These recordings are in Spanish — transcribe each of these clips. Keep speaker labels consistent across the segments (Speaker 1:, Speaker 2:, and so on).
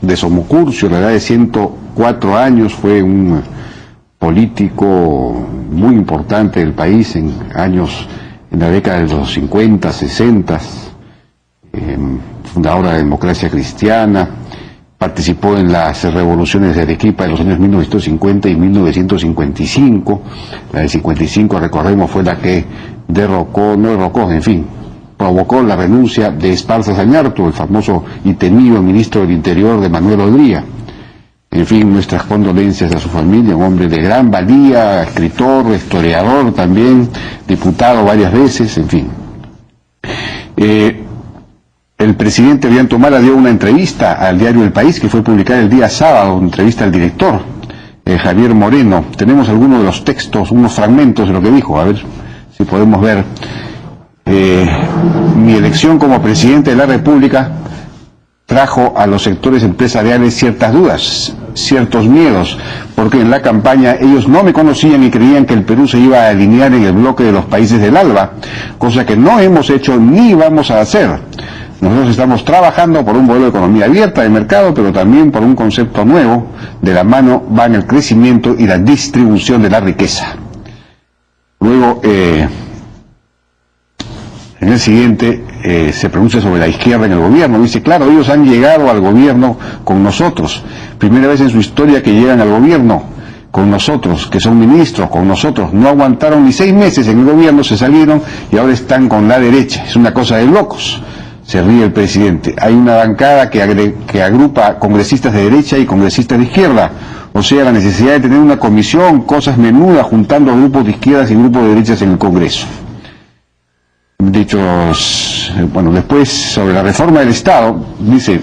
Speaker 1: de Somocurcio, a la edad de 104 años, fue un político muy importante del país en la década de los 50, 60, fundador de la democracia cristiana, participó en las revoluciones de Arequipa de los años 1950 y 1955, la de 55, recordemos, fue la que provocó la renuncia de Esparza Sañartu, el famoso y temido ministro del Interior de Manuel Odría. En fin, nuestras condolencias a su familia, un hombre de gran valía, escritor, historiador también, diputado varias veces, en fin. El presidente Ollanta Humala dio una entrevista al diario El País, que fue publicada el día sábado, una entrevista al director, Javier Moreno. Tenemos algunos de los textos, unos fragmentos de lo que dijo, a ver si podemos ver. Mi elección como presidente de la República trajo a los sectores empresariales ciertas dudas, ciertos miedos, porque en la campaña ellos no me conocían y creían que el Perú se iba a alinear en el bloque de los países del ALBA, cosa que no hemos hecho ni vamos a hacer. Nosotros estamos trabajando por un modelo de economía abierta de mercado, pero también por un concepto nuevo. De la mano van el crecimiento y la distribución de la riqueza. Luego, en el siguiente, se pronuncia sobre la izquierda en el gobierno. Dice, claro, ellos han llegado al gobierno con nosotros. Primera vez en su historia que llegan al gobierno con nosotros, que son ministros con nosotros. No aguantaron ni 6 meses en el gobierno, se salieron y ahora están con la derecha. Es una cosa de locos. Se ríe el presidente. Hay una bancada que agrupa congresistas de derecha y congresistas de izquierda. O sea, la necesidad de tener una comisión, cosas menudas, juntando grupos de izquierdas y grupos de derechas en el Congreso. Después, sobre la reforma del Estado, dice,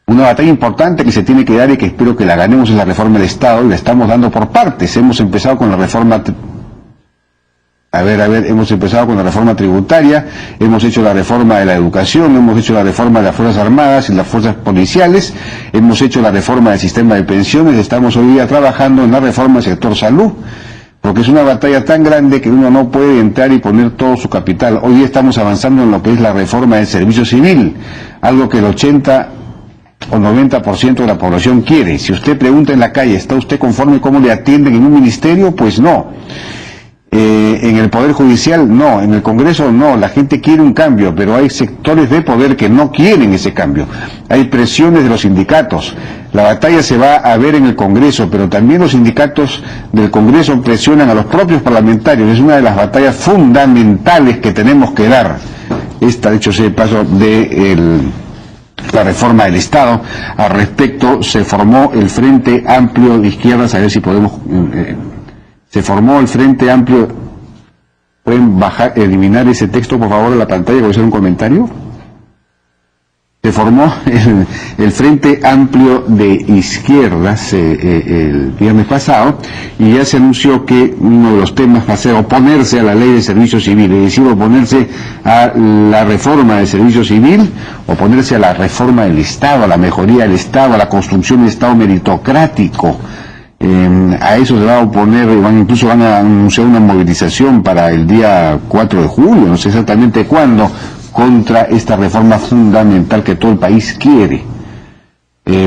Speaker 1: una batalla importante que se tiene que dar y que espero que la ganemos es la reforma del Estado, y la estamos dando por partes. Hemos empezado con la reforma... hemos empezado con la reforma tributaria, hemos hecho la reforma de la educación, hemos hecho la reforma de las Fuerzas Armadas y las Fuerzas Policiales, hemos hecho la reforma del sistema de pensiones, estamos hoy día trabajando en la reforma del sector salud, porque es una batalla tan grande que uno no puede entrar y poner todo su capital. Hoy día estamos avanzando en lo que es la reforma del servicio civil, algo que el 80 o 90% de la población quiere. Si usted pregunta en la calle, ¿está usted conforme cómo le atienden en un ministerio? Pues no. En el Poder Judicial no, en el Congreso no, la gente quiere un cambio, pero hay sectores de poder que no quieren ese cambio. Hay presiones de los sindicatos. La batalla se va a ver en el Congreso, pero también los sindicatos del Congreso presionan a los propios parlamentarios. Es una de las batallas fundamentales que tenemos que dar. Esta, de hecho, es el paso de la reforma del Estado. Al respecto, se formó el Frente Amplio de Izquierdas, a ver si podemos... Se formó el Frente Amplio. ¿Pueden eliminar ese texto, por favor, de la pantalla? ¿Puedo hacer un comentario? Se formó el Frente Amplio de Izquierdas el viernes pasado, y ya se anunció que uno de los temas va a ser oponerse a la ley de servicio civil, es decir, oponerse a la reforma del servicio civil, oponerse a la reforma del Estado, a la mejoría del Estado, a la construcción del Estado meritocrático. A eso se va a oponer, incluso van a anunciar una movilización para el día 4 de julio, no sé exactamente cuándo, contra esta reforma fundamental que todo el país quiere.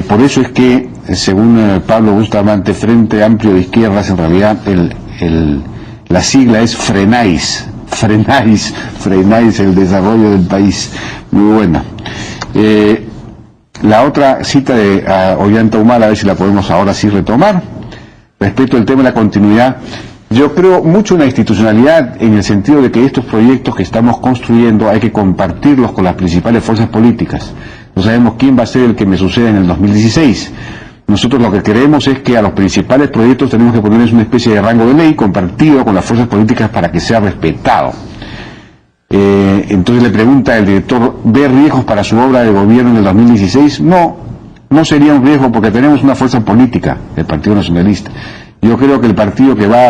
Speaker 1: Por eso es que, según Pablo Bustamante, Frente Amplio de Izquierdas, en realidad la sigla es frenáis el desarrollo del país. Muy buena. La otra cita de Ollanta Humala, a ver si la podemos ahora sí retomar. Respecto al tema de la continuidad, yo creo mucho en la institucionalidad, en el sentido de que estos proyectos que estamos construyendo hay que compartirlos con las principales fuerzas políticas. No sabemos quién va a ser el que me suceda en el 2016. Nosotros lo que queremos es que a los principales proyectos tenemos que ponerles una especie de rango de ley compartido con las fuerzas políticas para que sea respetado. Entonces le pregunta el director, ¿ve riesgos para su obra de gobierno en el 2016? No sería un riesgo, porque tenemos una fuerza política, el Partido Nacionalista. Yo creo que el partido se va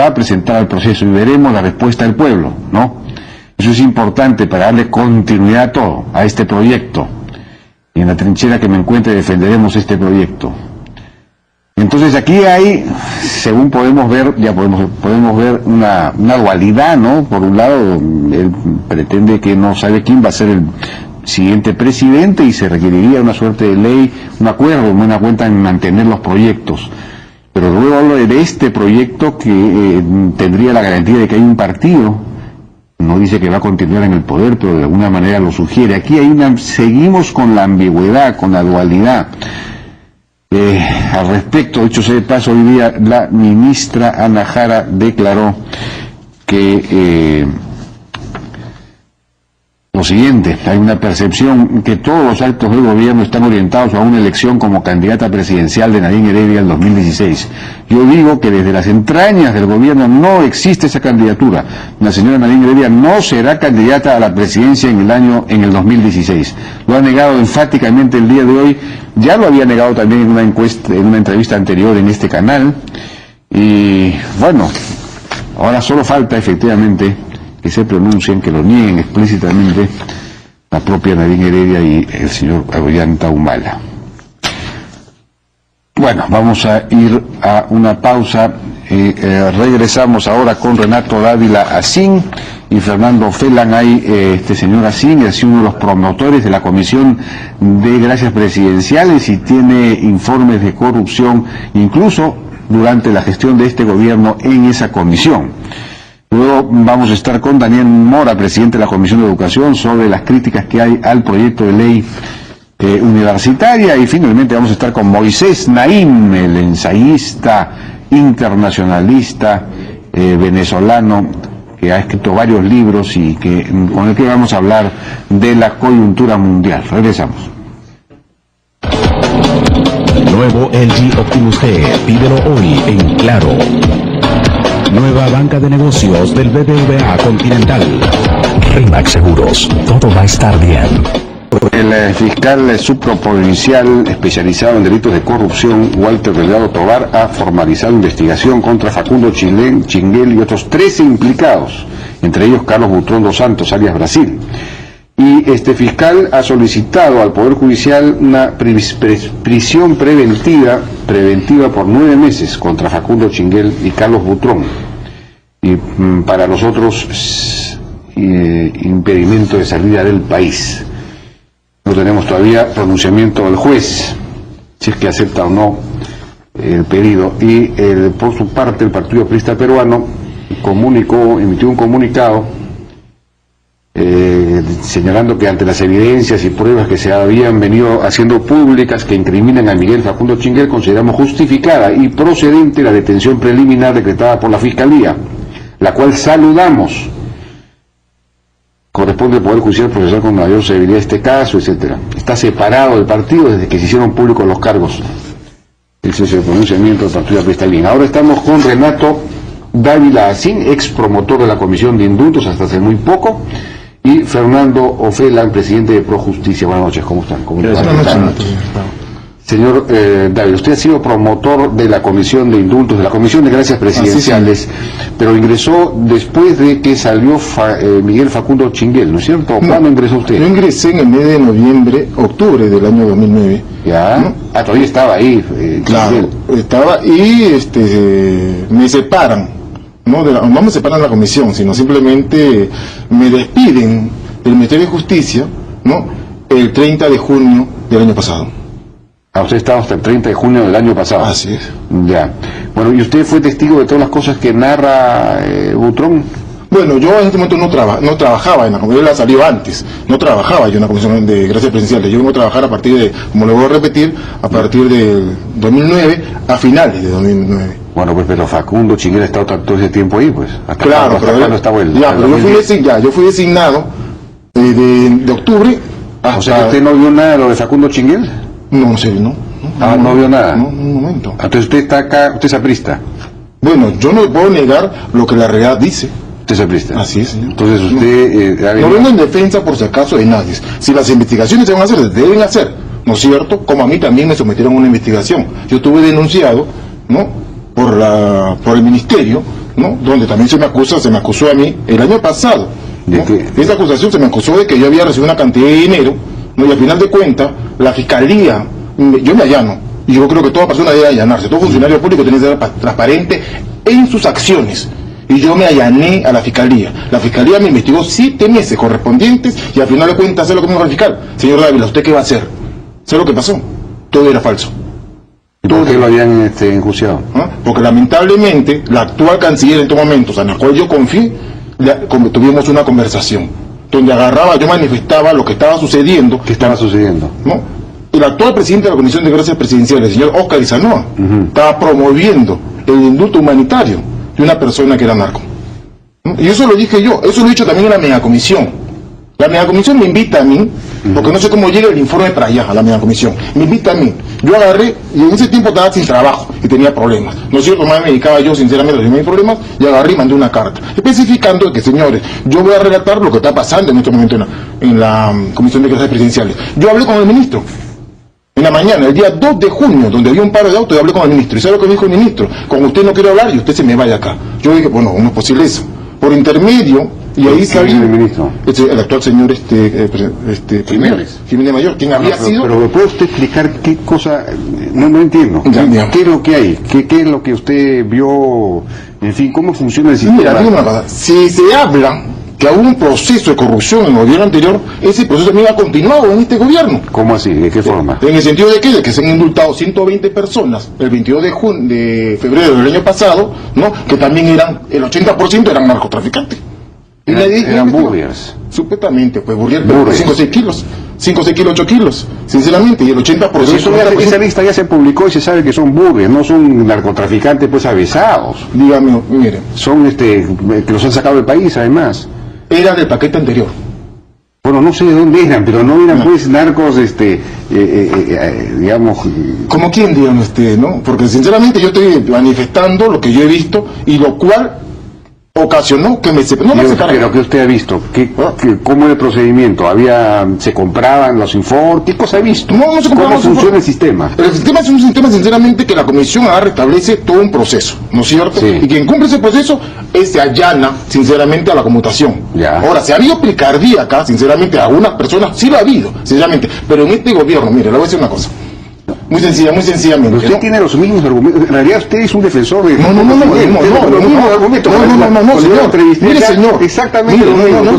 Speaker 1: a presentar al proceso y veremos la respuesta del pueblo, ¿no? Eso es importante para darle continuidad a todo, a este proyecto. Y en la trinchera que me encuentre defenderemos este proyecto. Entonces aquí hay, según podemos ver una dualidad, ¿no? Por un lado, él pretende que no sabe quién va a ser siguiente presidente y se requeriría una suerte de ley, un acuerdo, una cuenta en mantener los proyectos. Pero luego hablo de este proyecto que tendría la garantía de que hay un partido, no dice que va a continuar en el poder, pero de alguna manera lo sugiere. Aquí seguimos con la ambigüedad, con la dualidad. Al respecto, dicho sea de paso, hoy día la ministra Ana Jara declaró que lo siguiente: hay una percepción que todos los actos del gobierno están orientados a una elección como candidata presidencial de Nadine Heredia el 2016. Yo digo que desde las entrañas del gobierno no existe esa candidatura. La señora Nadine Heredia no será candidata a la presidencia en el 2016. Lo ha negado enfáticamente el día de hoy. Ya lo había negado también en una entrevista anterior en este canal. Y bueno, ahora solo falta efectivamente que se pronuncien, que lo nieguen explícitamente la propia Nadine Heredia y el señor Ollanta Humala. Bueno, vamos a ir a una pausa. Regresamos ahora con Renato Dávila Asín y Fernando Felan. Este señor Asín es uno de los promotores de la Comisión de Gracias Presidenciales y tiene informes de corrupción, incluso durante la gestión de este gobierno en esa comisión. Luego vamos a estar con Daniel Mora, presidente de la Comisión de Educación, sobre las críticas que hay al proyecto de ley universitaria, y finalmente vamos a estar con Moisés Naim, el ensayista internacionalista venezolano que ha escrito varios libros y con el que vamos a hablar de la coyuntura mundial. Regresamos.
Speaker 2: Nuevo LG Optimus T, pídelo hoy en Claro. Nueva banca de negocios del BBVA Continental. RE/MAX Seguros, todo va a estar bien.
Speaker 1: El fiscal subprovincial especializado en delitos de corrupción, Walter Delgado Tovar, ha formalizado investigación contra Facundo Chinguel y otros 13 implicados, entre ellos Carlos Butrón dos Santos, alias Brasil. Y este fiscal ha solicitado al Poder Judicial una prisión preventiva por 9 meses contra Facundo Chinguel y Carlos Butrón. Y para los otros, impedimento de salida del país. No tenemos todavía pronunciamiento del juez, si es que acepta o no el pedido. Y por su parte, el Partido Aprista Peruano emitió un comunicado señalando que ante las evidencias y pruebas que se habían venido haciendo públicas que incriminan a Miguel Facundo Chinguel, consideramos justificada y procedente la detención preliminar decretada por la Fiscalía, la cual saludamos. Corresponde al Poder Judicial procesar con mayor severidad este caso, etcétera. Está separado del partido desde que se hicieron públicos los cargos. Ese es el pronunciamiento del Partido Aprista. Ahora estamos con Renato Dávila Asín, ex promotor de la Comisión de Indultos hasta hace muy poco, y Fernando Ofelan, presidente de ProJusticia. Buenas noches, ¿cómo están? Buenas noches. Señor Dávila, usted ha sido promotor de la Comisión de Indultos, de la Comisión de Gracias Presidenciales, pero ingresó después de que salió Miguel Facundo Chinguel, ¿no es cierto? ¿Cuándo ingresó usted?
Speaker 3: Yo ingresé en el mes de octubre del año 2009.
Speaker 1: ¿Ya? ¿No? Todavía estaba ahí.
Speaker 3: Claro, estaba y me separan, no me separan de la comisión, sino simplemente me despiden del Ministerio de Justicia, el 30 de junio del año pasado.
Speaker 1: Usted estaba hasta el 30 de junio del año pasado.
Speaker 3: Así es.
Speaker 1: Ya. Bueno, ¿y usted fue testigo de todas las cosas que narra Butrón?
Speaker 3: Bueno, yo en este momento no trabajaba en la comisión, la salió antes. No trabajaba yo en la Comisión de Gracias Presidenciales. Yo vengo a trabajar a partir de, como le voy a repetir, a partir del 2009, a finales de 2009.
Speaker 1: Bueno, pues pero Facundo Chinguel ha estado todo ese tiempo ahí, pues.
Speaker 3: Claro, pero
Speaker 1: estaba él.
Speaker 3: Ya, pero yo fui designado de octubre hasta...
Speaker 1: O sea, ¿usted no vio nada de lo de Facundo Chinguel?
Speaker 3: No, en serio, no.
Speaker 1: ¿No vio nada?
Speaker 3: No, un momento.
Speaker 1: Entonces usted está acá, usted es aprista.
Speaker 3: Bueno, yo no puedo negar lo que la realidad dice.
Speaker 1: Usted es aprista.
Speaker 3: Así es, señor.
Speaker 1: Entonces usted...
Speaker 3: No vengo en defensa, por si acaso, de nadie. Si las investigaciones se van a hacer, deben hacer, ¿no es cierto? Como a mí también me sometieron a una investigación. Yo estuve denunciado, por el ministerio, donde también se me acusó a mí el año pasado. Esa acusación se me acusó de que yo había recibido una cantidad de dinero, y al final de cuentas, la Fiscalía, yo me allano, y yo creo que toda persona debe allanarse, todo funcionario público tiene que ser transparente en sus acciones. Y yo me allané a la fiscalía. La fiscalía me investigó 7 meses correspondientes y al final de cuentas, ¿sabe lo que me dijo el fiscal? Señor Dávila, ¿usted qué va a hacer? ¿Sabe lo que pasó? Todo era falso.
Speaker 1: ¿Por qué lo habían enjuiciado?
Speaker 3: ¿Ah? Porque lamentablemente la actual canciller en estos momentos, en la cual yo confié, tuvimos una conversación donde yo manifestaba lo que estaba sucediendo.
Speaker 1: ¿Qué estaba sucediendo?
Speaker 3: ¿No? El actual presidente de la Comisión de Gracias Presidenciales, el señor Oscar Isanoa, estaba promoviendo el indulto humanitario de una persona que era narco. ¿No? Y eso lo dije yo, eso lo he dicho también en la megacomisión. La megacomisión me invita a mí, porque no sé cómo llega el informe para allá, a la megacomisión. Me invita a mí. Yo agarré, y en ese tiempo estaba sin trabajo y tenía problemas. ¿No es cierto? Más me dedicaba yo, sinceramente, a mis problemas, y agarré y mandé una carta, especificando que, señores, yo voy a relatar lo que está pasando en este momento en la Comisión de Gracias Presidenciales. Yo hablé con el ministro. En la mañana, el día 2 de junio, donde había un paro de autos, yo hablé con el ministro. ¿Y sabe lo que me dijo el ministro? Con usted no quiero hablar y usted se me vaya acá. Yo dije, bueno, no es posible eso. Por intermedio, y ahí salió
Speaker 1: el ministro.
Speaker 3: El actual señor Jiménez Mayor, quien había sido...
Speaker 1: Pero ¿me puede usted explicar qué cosa? No entiendo. ¿Qué es lo que hay? ¿Qué es lo que usted vio? En fin, ¿cómo funciona el sistema?
Speaker 3: Mira, digo una cosa. Si se habla que hubo un proceso de corrupción en el gobierno anterior, ese proceso también ha continuado en este gobierno.
Speaker 1: ¿Cómo así? ¿De qué forma?
Speaker 3: En el sentido de que se han indultado 120 personas el 22 de febrero del año pasado, ¿no? Que también el 80% eran narcotraficantes.
Speaker 1: Eran burriers.
Speaker 3: Supuestamente, pues burrier, pero 5 o 6 kilos. 5, 6 kilos, 8 kilos, sinceramente, y el 80%...
Speaker 1: Pero esa lista ya se publicó y se sabe que son burriers, no son narcotraficantes pues avisados.
Speaker 3: Dígame, mire.
Speaker 1: Son que los han sacado del país, además.
Speaker 3: Era del paquete anterior.
Speaker 1: Bueno, no sé de dónde eran, pero no eran pues narcos, digamos...
Speaker 3: ¿Como quién, digamos, no? Porque sinceramente yo estoy manifestando lo que yo he visto y lo cual ocasionó que me separaran.
Speaker 1: Pero que usted ha visto, ¿cómo era el procedimiento? ¿Se compraban los informes? ¿Qué cosa ha visto?
Speaker 3: No se compraban.
Speaker 1: ¿Cómo funciona el sistema?
Speaker 3: El sistema es un sistema, sinceramente, que la comisión ahora establece todo un proceso, ¿no es cierto?
Speaker 1: Sí.
Speaker 3: Y quien cumple ese proceso se allana, sinceramente, a la conmutación.
Speaker 1: Ya.
Speaker 3: Ahora, si ha habido picardía acá, sinceramente, a algunas personas sí lo ha habido, sinceramente, pero en este gobierno, mire, le voy a decir una cosa. Muy sencillamente.
Speaker 1: Usted tiene los mismos argumentos. En realidad usted es un defensor de...
Speaker 3: No, señor. Mire, señor.
Speaker 1: Exactamente.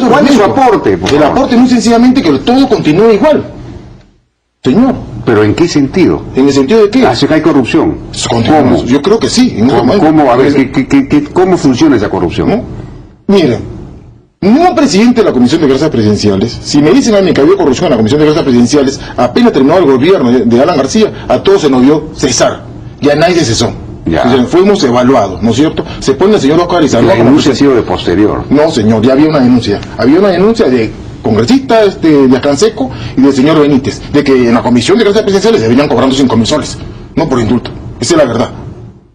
Speaker 1: ¿Cuál es su aporte?
Speaker 3: El aporte muy sencillamente que todo continúe igual. Señor.
Speaker 1: ¿Pero en qué sentido?
Speaker 3: ¿En el sentido de qué?
Speaker 1: ¿Hace que hay corrupción?
Speaker 3: ¿Cómo? Yo creo que sí.
Speaker 1: ¿Cómo? A ver, ¿cómo funciona esa corrupción?
Speaker 3: ¿No? Mire, ningún presidente de la Comisión de Gracias Presidenciales, si me dicen a mí que había corrupción en la Comisión de Gracias Presidenciales, apenas terminó el gobierno de Alan García, a todos se nos vio cesar. Ya nadie se cesó. Entonces, fuimos evaluados, ¿no es cierto? Se pone el señor Oscar Isanoa.
Speaker 1: La denuncia ha sido de posterior.
Speaker 3: No, señor, ya había una denuncia. Había una denuncia de congresista de Canseco y del señor Benítez, de que en la Comisión de Gracias Presidenciales se venían cobrando 5.000 soles, no por indulto. Esa es la verdad.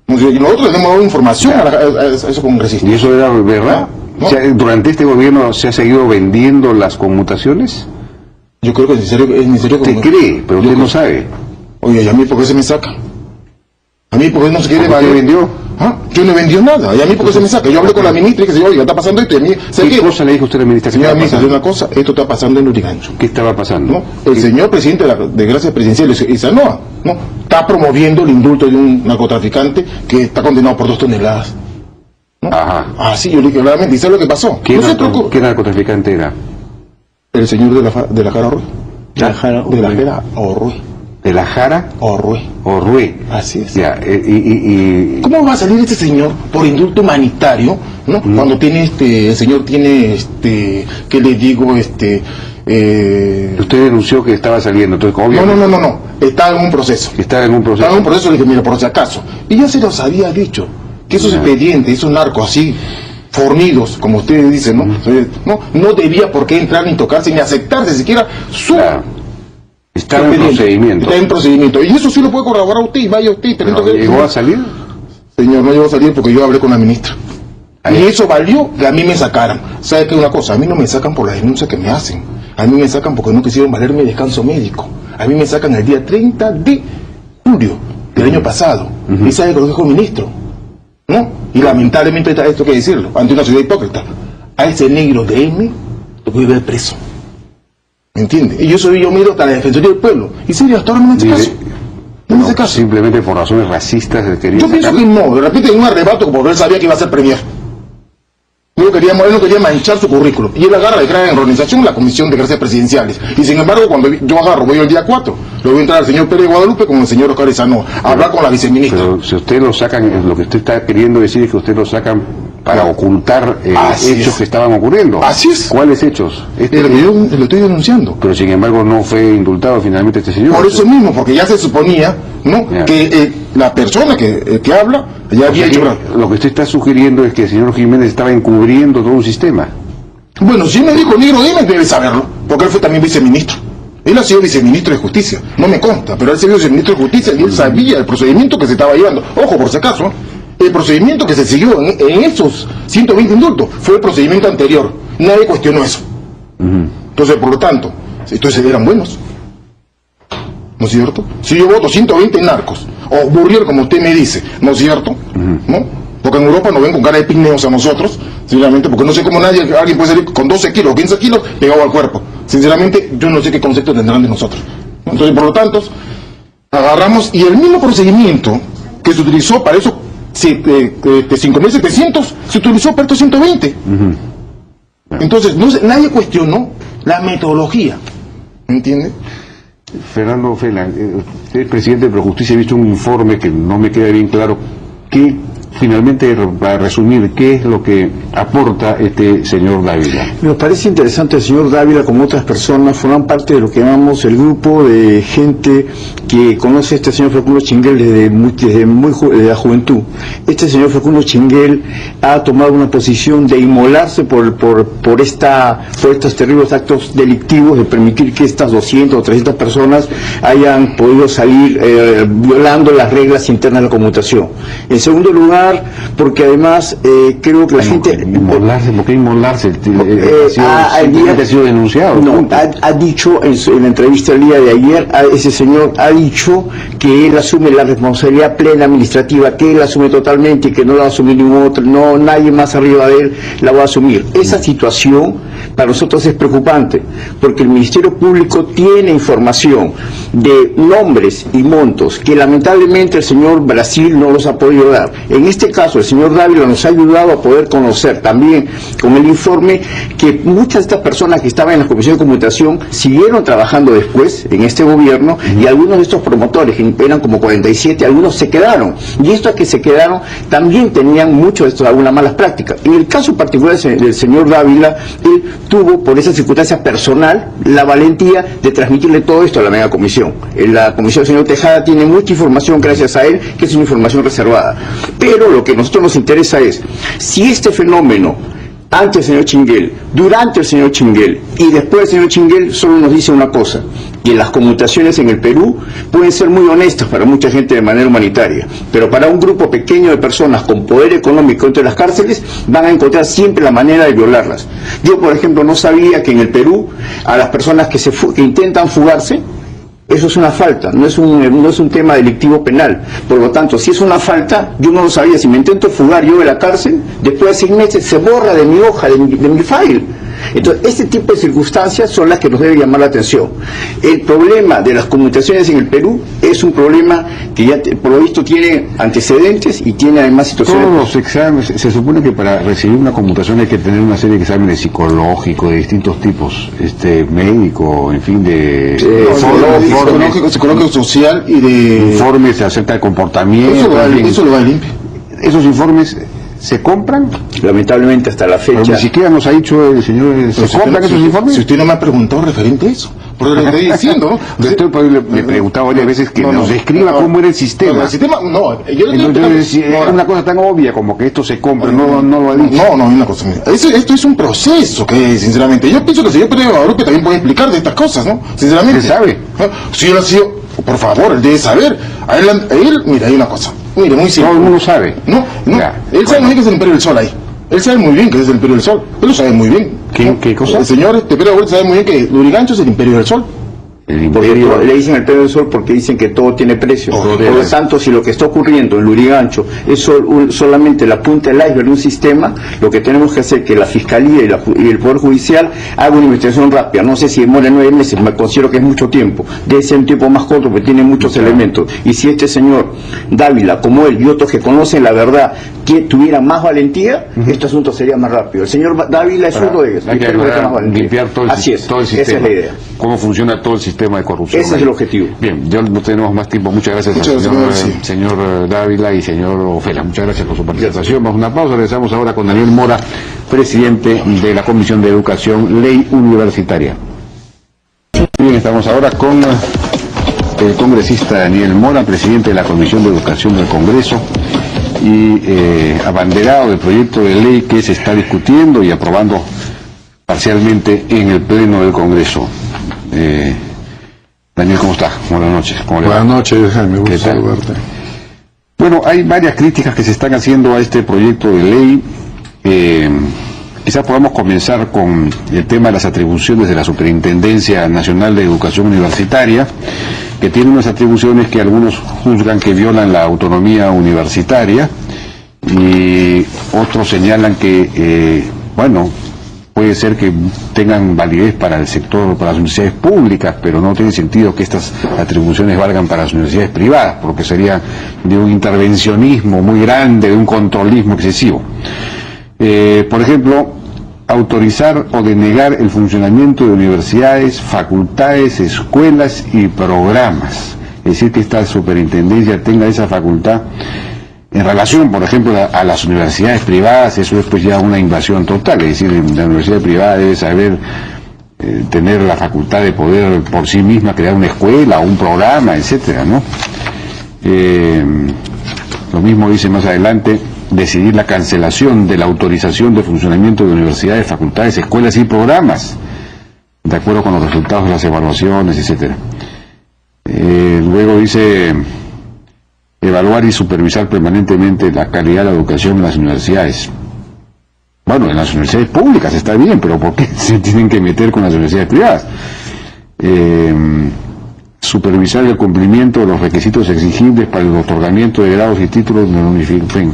Speaker 3: Y nosotros le hemos dado información a esos congresistas.
Speaker 1: ¿Y eso era verdad?
Speaker 3: ¿No?
Speaker 1: ¿Durante este gobierno se ha seguido vendiendo las conmutaciones?
Speaker 3: Yo creo que es necesario.
Speaker 1: Usted cree, pero usted no sabe.
Speaker 3: Oye, ¿y a mí por qué se me saca? ¿A mí por qué no se quiere
Speaker 1: valer? ¿Usted vendió?
Speaker 3: ¿Ah? Yo no he vendido nada. ¿Y a mí por qué se me saca? Yo hablé con la ministra y que se oiga, está pasando esto. Y a mí,
Speaker 1: ¿Qué cosa le dijo usted a la ministra?
Speaker 3: Señora ministra, una cosa, esto está pasando en Lurigancho.
Speaker 1: ¿Qué estaba pasando?
Speaker 3: ¿No? El señor presidente de Gracias Presidenciales, Isanoa, ¿no? Está promoviendo el indulto de un narcotraficante que está condenado por 2 toneladas. ¿No?
Speaker 1: Ajá.
Speaker 3: Ah, sí, yo le dije claramente. ¿Y sabe lo que pasó?
Speaker 1: ¿Qué narcotraficante era?
Speaker 3: El señor de la Jara Orrué.
Speaker 1: De la Jara
Speaker 3: Orrué.
Speaker 1: ¿De la Jara? Orrué.
Speaker 3: Así es.
Speaker 1: Ya,
Speaker 3: ¿Cómo va a salir este señor por indulto humanitario, ¿no? Cuando el señor tiene, ¿qué le digo,
Speaker 1: Usted denunció que estaba saliendo, entonces obviamente...
Speaker 3: No. Está en un proceso.
Speaker 1: Estaba en un proceso.
Speaker 3: Le dije, mira, por si acaso. Y ya se los había dicho, que esos expedientes, esos narcos así, fornidos, como ustedes dicen, no debía por qué entrar ni tocarse, ni aceptarse siquiera su...
Speaker 1: Está en procedimiento.
Speaker 3: Está en procedimiento. Y eso sí lo puede corroborar usted, y vaya usted.
Speaker 1: ¿Llegó a salir?
Speaker 3: Señor, no llegó a salir porque yo hablé con la ministra. Y eso valió que a mí me sacaran. ¿Sabe qué? Una cosa, a mí no me sacan por la denuncia que me hacen. A mí me sacan porque no quisieron valerme descanso médico. A mí me sacan el día 30 de julio del año pasado. Y sabe lo que dijo el ministro, ¿no? Y lamentablemente esto hay que decirlo, ante una sociedad hipócrita. A ese negro de M lo voy a ver preso. ¿Me entiende? Y yo miro hasta la Defensoría del Pueblo. Y serio, hasta ahora no me hace caso. No me hace caso.
Speaker 1: Simplemente por razones racistas quería
Speaker 3: Yo pienso que no. De repente en un arrebato, como él sabía que iba a ser premier. Él no quería manchar su currículum. Y él agarra y declara en organización la Comisión de Gracias Presidenciales. Y sin embargo, cuando yo agarro, voy el día 4, lo voy a entrar al señor Pérez Guadalupe con el señor Oscar Esanoa, a hablar con la viceministra.
Speaker 1: Pero si usted lo sacan, lo que usted está queriendo decir es que usted lo sacan para ocultar hechos que estaban ocurriendo.
Speaker 3: Así es.
Speaker 1: ¿Cuáles hechos?
Speaker 3: Lo estoy denunciando.
Speaker 1: Pero sin embargo no fue indultado finalmente este señor.
Speaker 3: Por eso mismo, porque ya se suponía, ¿no?, que la persona que habla ya había hecho...
Speaker 1: Lo que usted está sugiriendo es que el señor Jiménez estaba encubriendo todo un sistema.
Speaker 3: Bueno, si me dijo Negro Dime, debe saberlo, porque él fue también viceministro. Él ha sido viceministro de Justicia, no me consta, pero él ha sido viceministro de Justicia y él sabía el procedimiento que se estaba llevando. Ojo, por si acaso, el procedimiento que se siguió en esos 120 indultos fue el procedimiento anterior. Nadie cuestionó eso. Entonces, por lo tanto, entonces eran buenos, ¿no es cierto? Si yo voto 120 narcos, o Burriel, como usted me dice, ¿no es cierto? ¿No? Porque en Europa nos ven con cara de pigmeos a nosotros, sinceramente, porque no sé cómo alguien puede salir con 12 kilos, 15 kilos pegado al cuerpo. Sinceramente, yo no sé qué concepto tendrán de nosotros. Entonces, por lo tanto, agarramos, y el mismo procedimiento que se utilizó para esos 5.700, se utilizó para estos 120. Entonces, nadie cuestionó la metodología, ¿me entiende?
Speaker 1: Fernando Fela, usted es presidente de Projusticia, he visto un informe que no me queda bien claro. ¿Qué, finalmente, para resumir, qué es lo que aporta este señor Dávila?
Speaker 4: Me parece interesante. El señor Dávila, como otras personas, forman parte de lo que llamamos el grupo de gente que conoce a este señor Facundo Chinguel desde la juventud. Este señor Facundo Chinguel ha tomado una posición de inmolarse por estos terribles actos delictivos, de permitir que estas 200 o 300 personas hayan podido salir violando las reglas internas de la conmutación. En segundo lugar, porque además creo que la gente...
Speaker 1: ¿Inmolarse? ¿Por qué inmolarse? Ha sido denunciado.
Speaker 4: No, ha dicho en la entrevista el día de ayer, ese señor ha dicho que él asume la responsabilidad plena administrativa, que él asume totalmente y que no la va a asumir ningún otro, no, nadie más arriba de él la va a asumir. Esa situación para nosotros es preocupante, porque el Ministerio Público tiene información de nombres y montos que lamentablemente el señor Brasil no los ha podido dar. En este caso, el señor Dávila nos ha ayudado a poder conocer también con el informe que muchas de estas personas que estaban en la Comisión de Conmutación siguieron trabajando después en este gobierno, y algunos de estos promotores, que eran como 47, algunos se quedaron, y estos que se quedaron también tenían mucho de esto, algunas malas prácticas. En el caso particular del señor Dávila, él tuvo, por esa circunstancia personal, la valentía de transmitirle todo esto a la mega comisión. La comisión del señor Tejada tiene mucha información gracias a él, que es una información reservada. Pero lo que a nosotros nos interesa es, si este fenómeno, antes del señor Chinguel, durante el señor Chinguel y después del señor Chinguel, solo nos dice una cosa, que las conmutaciones en el Perú pueden ser muy honestas para mucha gente de manera humanitaria, pero para un grupo pequeño de personas con poder económico entre las cárceles van a encontrar siempre la manera de violarlas. Yo, por ejemplo, no sabía que en el Perú a las personas que intentan fugarse, eso es una falta, no es un tema delictivo penal. Por lo tanto, si es una falta, yo no lo sabía. Si me intento fugar yo de la cárcel, después de 6 meses se borra de mi hoja, de mi file. Entonces, este tipo de circunstancias son las que nos debe llamar la atención. El problema de las conmutaciones en el Perú es un problema que ya, por lo visto, tiene antecedentes y tiene además situaciones...
Speaker 1: Todos los exámenes, se supone que para recibir una conmutación hay que tener una serie de exámenes psicológicos de distintos tipos, médico, en fin,
Speaker 3: psicológico, social y de...
Speaker 1: informes acerca del comportamiento.
Speaker 3: Eso lo va a INPE.
Speaker 1: Esos informes ¿se compran?
Speaker 4: Lamentablemente hasta la fecha...
Speaker 1: Pero ni siquiera nos ha dicho el señor... ¿Se compran esos informes?
Speaker 3: Si usted no me ha preguntado referente a eso, por eso le estoy diciendo, ¿no?
Speaker 1: Le he preguntado varias veces que nos describa cómo era el sistema.
Speaker 3: El sistema, no, yo le
Speaker 1: Entonces, es una cosa tan obvia como que esto se compra, no lo ha dicho.
Speaker 3: No, una cosa, mira, esto es un proceso que, sinceramente, yo pienso que el señor Pérez Guadalupe también puede explicar de estas cosas, ¿no? Sinceramente.
Speaker 1: ¿Usted sabe?
Speaker 3: Si él ha sido, por favor, él debe saber. A él, mira, hay una cosa. Mire, muy simple.
Speaker 1: Todo el mundo sabe.
Speaker 3: No. Él sabe muy bien que es el Imperio del Sol ahí. Él sabe muy bien que es el Imperio del Sol. Él lo sabe muy bien.
Speaker 1: ¿Qué cosa?
Speaker 3: El señor Pérez sabe muy bien que Lurigancho es el Imperio del Sol.
Speaker 4: Porque le dicen el Imperio del Sol porque dicen que todo tiene precio. Por lo tanto, si lo que está ocurriendo en Lurigancho es solamente la punta del iceberg de un sistema, lo que tenemos que hacer es que la Fiscalía y el Poder Judicial hagan una investigación rápida. No sé si demora 9 meses, me considero que es mucho tiempo. Debe ser un tiempo más corto porque tiene muchos elementos. Y si este señor Dávila, como él y otros que conocen la verdad, que tuvieran más valentía, este asunto sería más rápido. El señor Dávila es uno de ellos.
Speaker 1: Hay que limpiar todo el sistema.
Speaker 4: Esa es la idea.
Speaker 1: Cómo funciona todo el sistema de corrupción.
Speaker 4: Ese es el objetivo.
Speaker 1: Bien, ya no tenemos más tiempo. Muchas gracias al señor Dávila y señor Ofela. Muchas gracias por su participación. Vamos a una pausa. Regresamos ahora con Daniel Mora, presidente de la Comisión de Educación, Ley Universitaria. Bien, estamos ahora con el congresista Daniel Mora, presidente de la Comisión de Educación del Congreso y abanderado del proyecto de ley que se está discutiendo y aprobando parcialmente en el Pleno del Congreso. Daniel, ¿cómo está? Buenas noches.
Speaker 5: Buenas noches, Jaime, gusto saludarte.
Speaker 1: Bueno, hay varias críticas que se están haciendo a este proyecto de ley. Quizás podamos comenzar con el tema de las atribuciones de la Superintendencia Nacional de Educación Universitaria, que tiene unas atribuciones que algunos juzgan que violan la autonomía universitaria y otros señalan que, puede ser que tengan validez para el sector, para las universidades públicas, pero no tiene sentido que estas atribuciones valgan para las universidades privadas, porque sería de un intervencionismo muy grande, de un controlismo excesivo. Por ejemplo, autorizar o denegar el funcionamiento de universidades, facultades, escuelas y programas. Es decir, que esta superintendencia tenga esa facultad en relación, por ejemplo, a las universidades privadas. Eso es pues ya una invasión total. Es decir, la universidad privada debe saber tener la facultad de poder por sí misma crear una escuela, un programa, etcétera, ¿no? Lo mismo dice más adelante, decidir la cancelación de la autorización de funcionamiento de universidades, facultades, escuelas y programas, de acuerdo con los resultados de las evaluaciones, etcétera. Luego dice, evaluar y supervisar permanentemente la calidad de la educación en las universidades. Bueno, en las universidades públicas está bien, pero ¿por qué se tienen que meter con las universidades privadas? Supervisar el cumplimiento de los requisitos exigibles para el otorgamiento de grados y títulos de la universidad.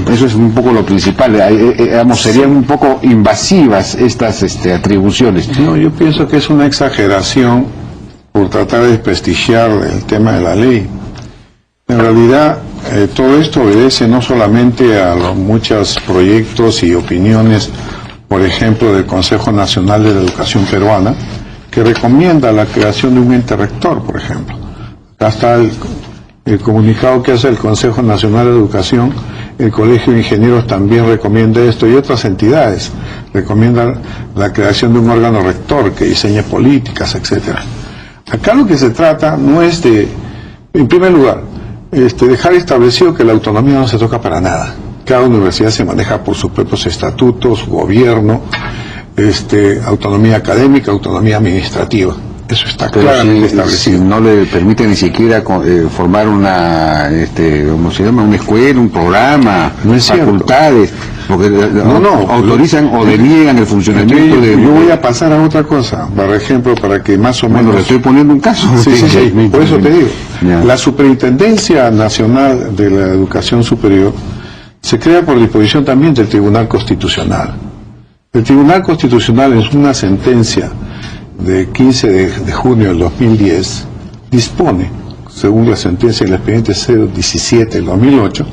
Speaker 1: Eso es un poco lo principal. Serían un poco invasivas estas atribuciones.
Speaker 5: No, yo pienso que es una exageración por tratar de desprestigiar el tema de la ley. En realidad, todo esto obedece no solamente a los muchos proyectos y opiniones, por ejemplo, del Consejo Nacional de la Educación Peruana, que recomienda la creación de un ente rector, por ejemplo. Acá está el comunicado que hace el Consejo Nacional de Educación. El Colegio de Ingenieros también recomienda esto, y otras entidades recomiendan la creación de un órgano rector que diseñe políticas, etcétera. Acá lo que se trata no es de, en primer lugar, dejar establecido que la autonomía no se toca para nada. Cada universidad se maneja por sus propios estatutos, su gobierno, autonomía académica, autonomía administrativa. Eso está claramente establecido.
Speaker 1: Si no le permite ni siquiera formar una, ¿cómo se llama? Una escuela, un programa,
Speaker 5: no es
Speaker 1: facultades, porque autorizan o deniegan el funcionamiento de...
Speaker 5: Yo voy a pasar a otra cosa, por ejemplo, para que más o menos...
Speaker 1: Bueno, le estoy poniendo un caso.
Speaker 5: Sí, por eso te digo. La Superintendencia Nacional de la Educación Superior se crea por disposición también del Tribunal Constitucional. El Tribunal Constitucional, en una sentencia de 15 de junio del 2010, dispone, según la sentencia del expediente 017 del 2008,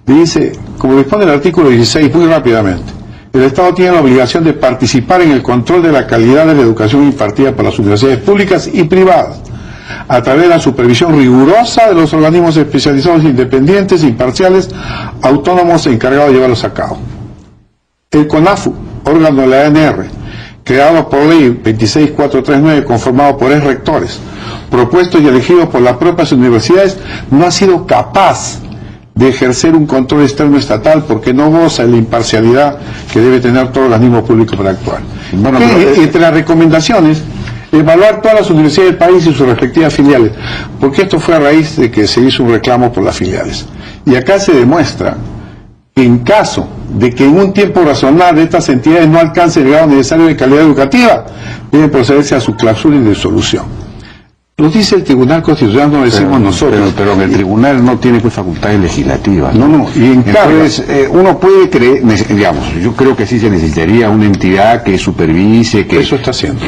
Speaker 5: dice, como dispone el artículo 16, muy rápidamente, el Estado tiene la obligación de participar en el control de la calidad de la educación impartida por las universidades públicas y privadas, a través de la supervisión rigurosa de los organismos especializados independientes, imparciales, autónomos e encargados de llevarlos a cabo. El CONAFU, órgano de la ANR, creado por ley 26439, conformado por rectores, propuestos y elegidos por las propias universidades, no ha sido capaz de ejercer un control externo estatal porque no goza de la imparcialidad que debe tener todo organismo público para actuar. Bueno, entre las recomendaciones, evaluar todas las universidades del país y sus respectivas filiales, porque esto fue a raíz de que se hizo un reclamo por las filiales. Y acá se demuestra que en caso de que en un tiempo razonable estas entidades no alcancen el grado necesario de calidad educativa, deben procederse a su clausura y disolución. Lo dice el Tribunal Constitucional, no lo decimos nosotros.
Speaker 1: Pero el tribunal no tiene pues facultades legislativas.
Speaker 5: No, y
Speaker 1: entonces uno puede creer, digamos, yo creo que sí se necesitaría una entidad que supervise, que
Speaker 5: eso está haciendo.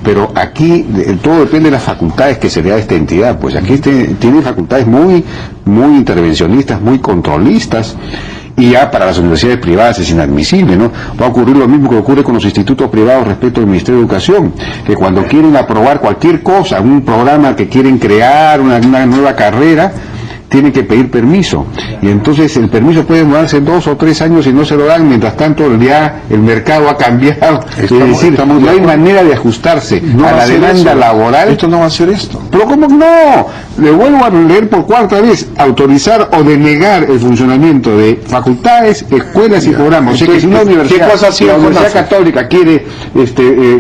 Speaker 1: Pero aquí todo depende de las facultades que se le da a esta entidad. Pues aquí tiene facultades muy intervencionistas, muy controlistas. Y ya para las universidades privadas es inadmisible, ¿no? Va a ocurrir lo mismo que ocurre con los institutos privados respecto al Ministerio de Educación, que cuando quieren aprobar cualquier cosa, un programa que quieren crear, una nueva carrera, tienen que pedir permiso. Y entonces el permiso puede demorarse 2 o 3 años y no se lo dan, mientras tanto ya el mercado ha cambiado. Es decir, no hay manera de ajustarse a la demanda laboral.
Speaker 5: Esto no va a ser esto.
Speaker 1: Pero ¿cómo no? Le vuelvo a leer por 4ª vez: autorizar o denegar el funcionamiento de facultades, escuelas y programas. O sea que si una universidad, la Universidad Católica quiere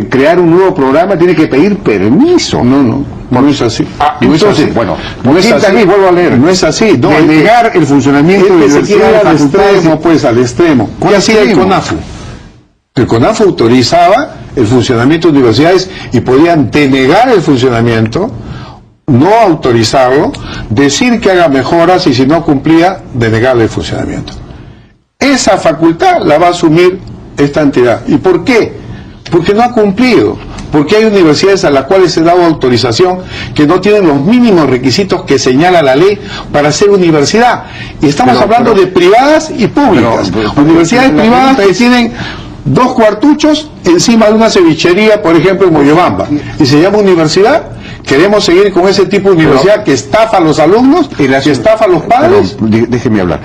Speaker 1: crear un nuevo programa, tiene que pedir permiso.
Speaker 5: No es así.
Speaker 1: Entonces, bueno, vuelvo a leer.
Speaker 5: No es así. No,
Speaker 1: denegar el funcionamiento de
Speaker 5: se quiere al extremo, pues al extremo. ¿Qué hacía el CONAFU? El CONAFU autorizaba el funcionamiento de universidades y podían denegar el funcionamiento, no autorizarlo, decir que haga mejoras y si no cumplía, denegarle el funcionamiento. Esa facultad la va a asumir esta entidad. ¿Y por qué? Porque no ha cumplido. Porque hay universidades a las cuales se da autorización que no tienen los mínimos requisitos que señala la ley para ser universidad. Y estamos hablando de privadas y públicas. Universidades privadas que tienen 2 cuartuchos encima de una cevichería, por ejemplo, en Moyobamba, y se llama universidad. Queremos seguir con ese tipo de universidad que estafa a los alumnos y que estafa a los padres.
Speaker 1: Déjeme hablar.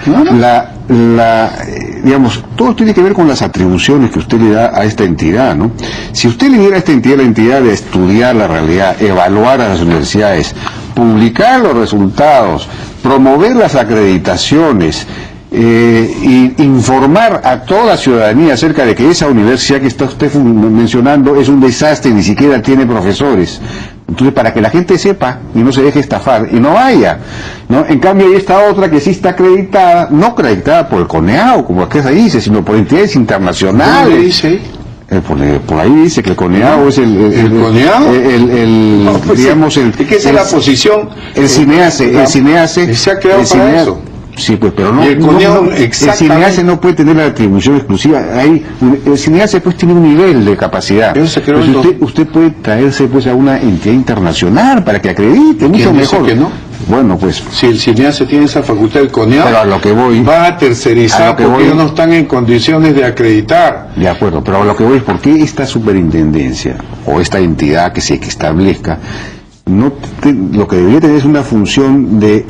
Speaker 1: Digamos, todo tiene que ver con las atribuciones que usted le da a esta entidad, ¿no? Si usted le diera a esta entidad la entidad de estudiar la realidad, evaluar a las universidades, publicar los resultados, promover las acreditaciones, y informar a toda la ciudadanía acerca de que esa universidad que está usted mencionando es un desastre, ni siquiera tiene profesores. Entonces, para que la gente sepa y no se deje estafar y no vaya, ¿no? En cambio, hay esta otra que sí está acreditada, no acreditada por el CONEAU, como aquí se dice, sino por entidades internacionales.
Speaker 5: ¿Dónde dice?
Speaker 1: Por ahí dice que el CONEAU es
Speaker 5: ¿El CONEAU?
Speaker 1: Digamos,
Speaker 5: ¿qué es la posición?
Speaker 1: El CINEACE.
Speaker 5: Se ha creado para eso.
Speaker 1: Sí, pues, pero no,
Speaker 5: el
Speaker 1: CINEACE no puede tener la atribución exclusiva. El CINEACE pues tiene un nivel de capacidad. Pues usted puede traerse pues a una entidad internacional para que acredite, mucho mejor.
Speaker 5: Que no?
Speaker 1: Bueno, pues
Speaker 5: si el CINEACE tiene esa facultad, el CONEAU
Speaker 1: pero a lo que voy,
Speaker 5: va a tercerizar porque ellos no están en condiciones de acreditar.
Speaker 1: De acuerdo, pero a lo que voy es por qué esta superintendencia o esta entidad que establezca lo que debería tener es una función de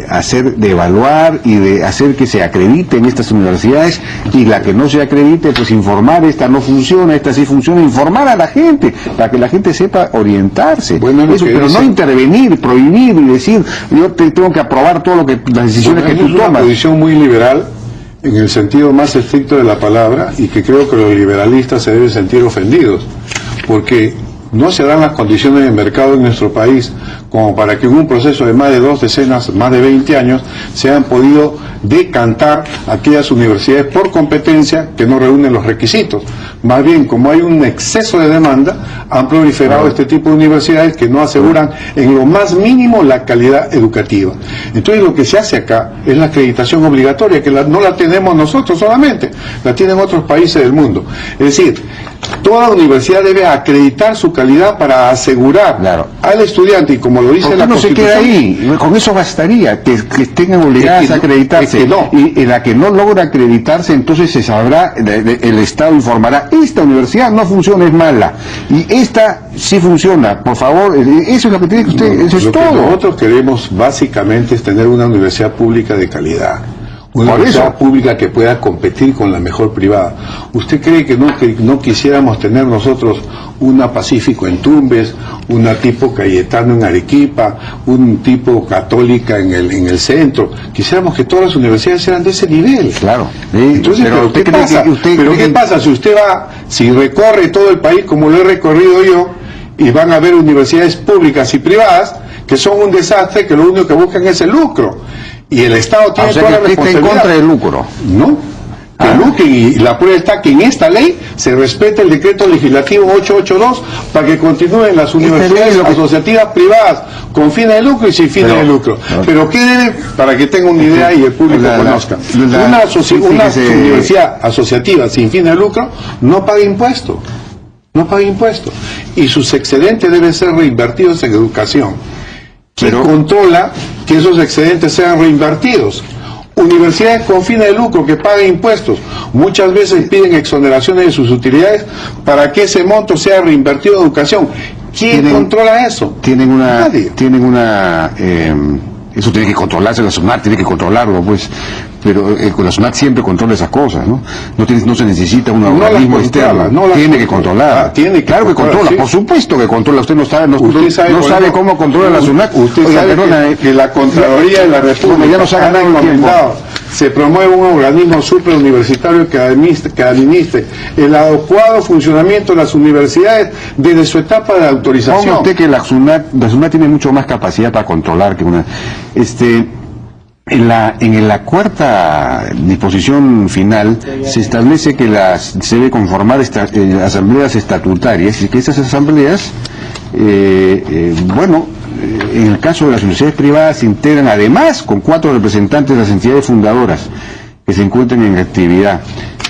Speaker 1: evaluar y de hacer que se acrediten estas universidades, y la que no se acredite, pues informar: esta no funciona, esta sí funciona, informar a la gente para que la gente sepa orientarse.
Speaker 5: Bueno,
Speaker 1: pero no intervenir, prohibir y decir yo tengo que aprobar todo las decisiones que tú tomas.
Speaker 5: Es una posición muy liberal en el sentido más estricto de la palabra, y que creo que los liberalistas se deben sentir ofendidos porque no se dan las condiciones de mercado en nuestro país como para que en un proceso de más de 2 decennias, más de 20 años, se han podido decantar aquellas universidades por competencia que no reúnen los requisitos. Más bien, como hay un exceso de demanda, han proliferado este tipo de universidades que no aseguran en lo más mínimo la calidad educativa. Entonces lo que se hace acá es la acreditación obligatoria, que no la tenemos nosotros solamente, la tienen otros países del mundo. Es decir, toda universidad debe acreditar su calidad para asegurar al estudiante, y como lo dice la Constitución...
Speaker 1: no se queda ahí? Con eso bastaría, que estén obligadas a acreditarse. Y en la que no logra acreditarse, entonces se sabrá, el Estado informará: esta universidad no funciona, es mala, y esta sí funciona, por favor. Eso es lo que tiene que usted, eso es todo.
Speaker 5: Lo que nosotros queremos básicamente es tener una universidad pública de calidad. Una universidad pública que pueda competir con la mejor privada. ¿Usted cree que no quisiéramos tener nosotros una Pacífico en Tumbes, una tipo Cayetano en Arequipa, un tipo Católica en el centro? Quisiéramos que todas las universidades eran de ese nivel.
Speaker 1: Claro.
Speaker 5: Entonces, ¿pero qué pasa si usted si recorre todo el país como lo he recorrido yo, y van a ver universidades públicas y privadas que son un desastre, que lo único que buscan es el lucro? Y el Estado tiene toda la responsabilidad.
Speaker 1: ¿Está en contra del lucro?
Speaker 5: No. Que lucren, y la prueba está que en esta ley se respeta el decreto legislativo 882 para que continúen las universidades asociativas privadas con fines de lucro y sin fines de lucro. Pero ¿qué debe? Para que tenga una idea y el público conozca. Una universidad asociativa sin fines de lucro no paga impuestos. No paga impuestos. Y sus excedentes deben ser reinvertidos en educación. ¿Quién controla que esos excedentes sean reinvertidos? Universidades con fines de lucro que pagan impuestos muchas veces piden exoneraciones de sus utilidades para que ese monto sea reinvertido en educación. ¿Quién controla eso?
Speaker 1: Nadie. Eso tiene que controlarse, la SUNAT tiene que controlarlo, pues. Pero la SUNAT siempre controla esas cosas, ¿no? No se necesita un organismo externo. Tiene que controlar. Claro que controla, sí. Por supuesto que controla. Usted no sabe cómo controla la SUNAT.
Speaker 5: Usted sabe que la Contraloría de la República ya nos ha recomendado. Se promueve un organismo superuniversitario que administre el adecuado funcionamiento de las universidades desde su etapa de autorización.
Speaker 1: Ponga usted que la SUNAT tiene mucho más capacidad para controlar que una... En la cuarta disposición final se establece que se debe conformar asambleas estatutarias y que esas asambleas, en el caso de las universidades privadas, se integran además con 4 representantes de las entidades fundadoras que se encuentren en actividad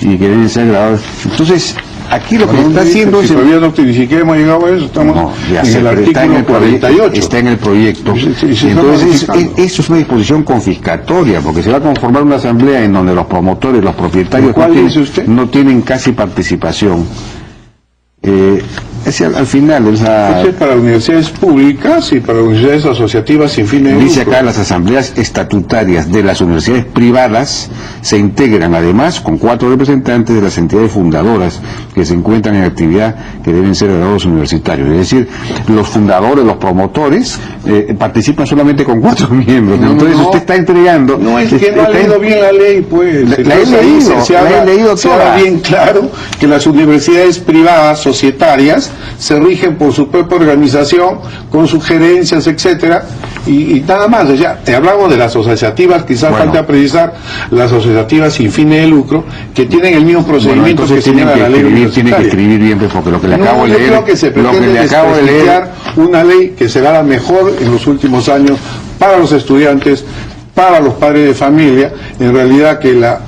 Speaker 1: y que deben ser graduados. Entonces, aquí lo que se está haciendo es...
Speaker 5: Todavía ni siquiera hemos llegado a eso, estamos en el artículo 48.
Speaker 1: Está en el proyecto. Entonces, eso es una disposición confiscatoria, porque se va a conformar una asamblea en donde los promotores, los propietarios no tienen casi participación. Al final
Speaker 5: para universidades públicas y para universidades asociativas sin fines de lucro.
Speaker 1: Dice acá, las asambleas estatutarias de las universidades privadas se integran además con 4 representantes de las entidades fundadoras que se encuentran en actividad, que deben ser graduados universitarios. Es decir, los fundadores, los promotores participan solamente con 4 miembros. Entonces usted está entregando...
Speaker 5: No, es que no ha leído bien la ley, pues. Se habla bien claro que las universidades privadas societarias se rigen por su propia organización, con sugerencias, etcétera, y nada más. O sea, te hablamos de las asociativas, quizás falta precisar las asociativas sin fines de lucro, que tienen el mismo procedimiento que señala la ley universitaria.
Speaker 1: Tiene que escribir bien, pues, porque lo que le acabo de leer...
Speaker 5: Creo que se pretende desprestigiar una ley que será la mejor en los últimos años para los estudiantes, para los padres de familia. En realidad que la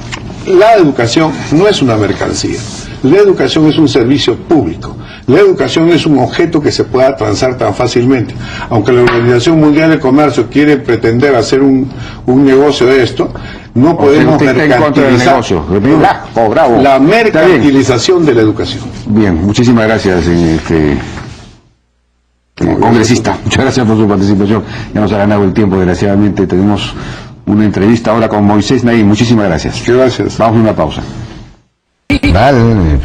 Speaker 5: educación no es una mercancía. La educación es un servicio público. La educación es un objeto que se pueda transar tan fácilmente. Aunque la Organización Mundial del Comercio quiere pretender hacer un negocio de esto, no podemos mercantilizar la mercantilización de la educación.
Speaker 1: Bien, muchísimas gracias, congresista. Muchas gracias por su participación. Ya nos ha ganado el tiempo, desgraciadamente. Tenemos una entrevista ahora con Moisés Naim. Muchísimas gracias.
Speaker 5: Gracias.
Speaker 1: Vamos a una pausa.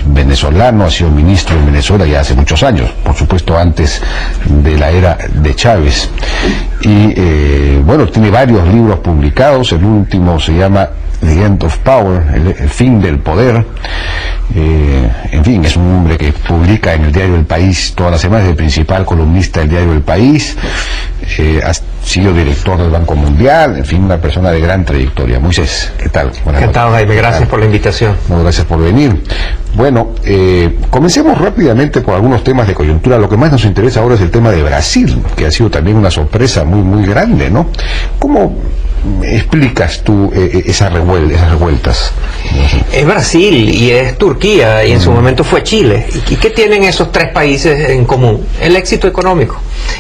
Speaker 1: Venezolano, ha sido ministro en Venezuela ya hace muchos años, por supuesto antes de la era de Chávez, y tiene varios libros publicados. El último se llama The End of Power, el fin del poder. En fin, es un hombre que publica en el diario El País todas las semanas, es el principal columnista del diario El País, ha sido director del Banco Mundial, en fin, una persona de gran trayectoria. Moisés, ¿qué tal?
Speaker 6: ¿Qué tal, Jaime? Gracias por la invitación.
Speaker 1: No, gracias por venir. Bueno, comencemos rápidamente por algunos temas de coyuntura. Lo que más nos interesa ahora es el tema de Brasil, que ha sido también una sorpresa muy, muy grande, ¿no? ¿Cómo explicas tú esas revueltas?
Speaker 6: Es Brasil y es Turquía y en su momento fue Chile. ¿Y qué tienen esos 3 países en común? El éxito económico.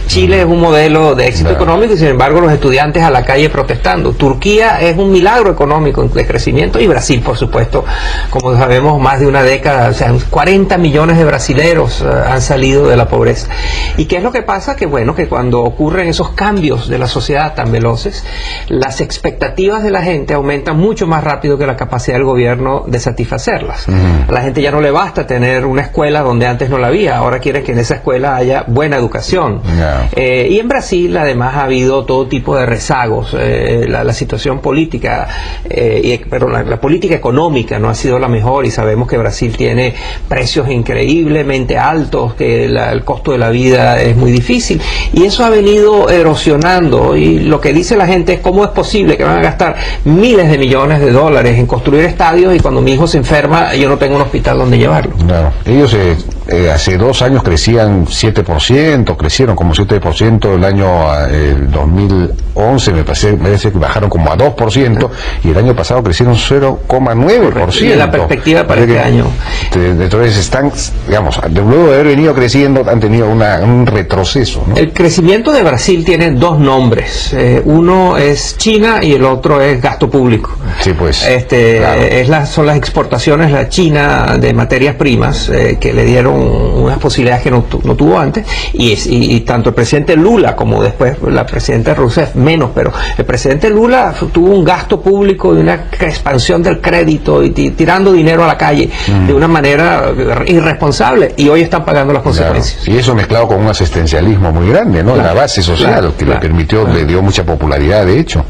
Speaker 6: Chile es un modelo de éxito económico y sin embargo los estudiantes a la calle protestando. Turquía es un milagro económico de crecimiento y Brasil, por supuesto, como sabemos, más de una década, o sea, 40 millones de brasileros han salido de la pobreza. ¿Y qué es lo que pasa? Que cuando ocurren esos cambios de la sociedad tan veloces, las expectativas de la gente aumentan mucho más rápido que la capacidad del gobierno de satisfacerlas. A la gente ya no le basta tener una escuela donde antes no la había, ahora quieren que en esa escuela haya buena educación, Y en Brasil además ha habido todo tipo de rezagos. La situación política, pero la política económica no ha sido la mejor, y sabemos que Brasil tiene precios increíblemente altos, que el costo de la vida es muy difícil, y eso ha venido erosionando. Y lo que dice la gente es: ¿cómo es posible que van a gastar miles de millones de dólares en construir estadios y cuando mi hijo se enferma yo no tengo un hospital donde llevarlo?
Speaker 1: Claro. Ellos hace 2 años crecían 7%, crecieron como 7% el año 2011, me parece que bajaron como a 2%, y el año pasado crecieron 0,9%.
Speaker 6: Y la perspectiva para este año.
Speaker 1: Entonces están, digamos, luego de haber venido creciendo, han tenido un retroceso, ¿no?
Speaker 6: El crecimiento de Brasil tiene 2 nombres. Uno es China y el otro es gasto público.
Speaker 1: Sí, pues.
Speaker 6: Claro. Son las exportaciones a China de materias primas que le dieron unas posibilidades que no tuvo antes, y tanto el presidente Lula como después la presidenta Rousseff menos, pero el presidente Lula tuvo un gasto público y una expansión del crédito y tirando dinero a la calle de una manera irresponsable, y hoy están pagando las consecuencias.
Speaker 1: Claro. Y eso mezclado con un asistencialismo muy grande, ¿no? La base social que le permitió, le dio mucha popularidad, de hecho.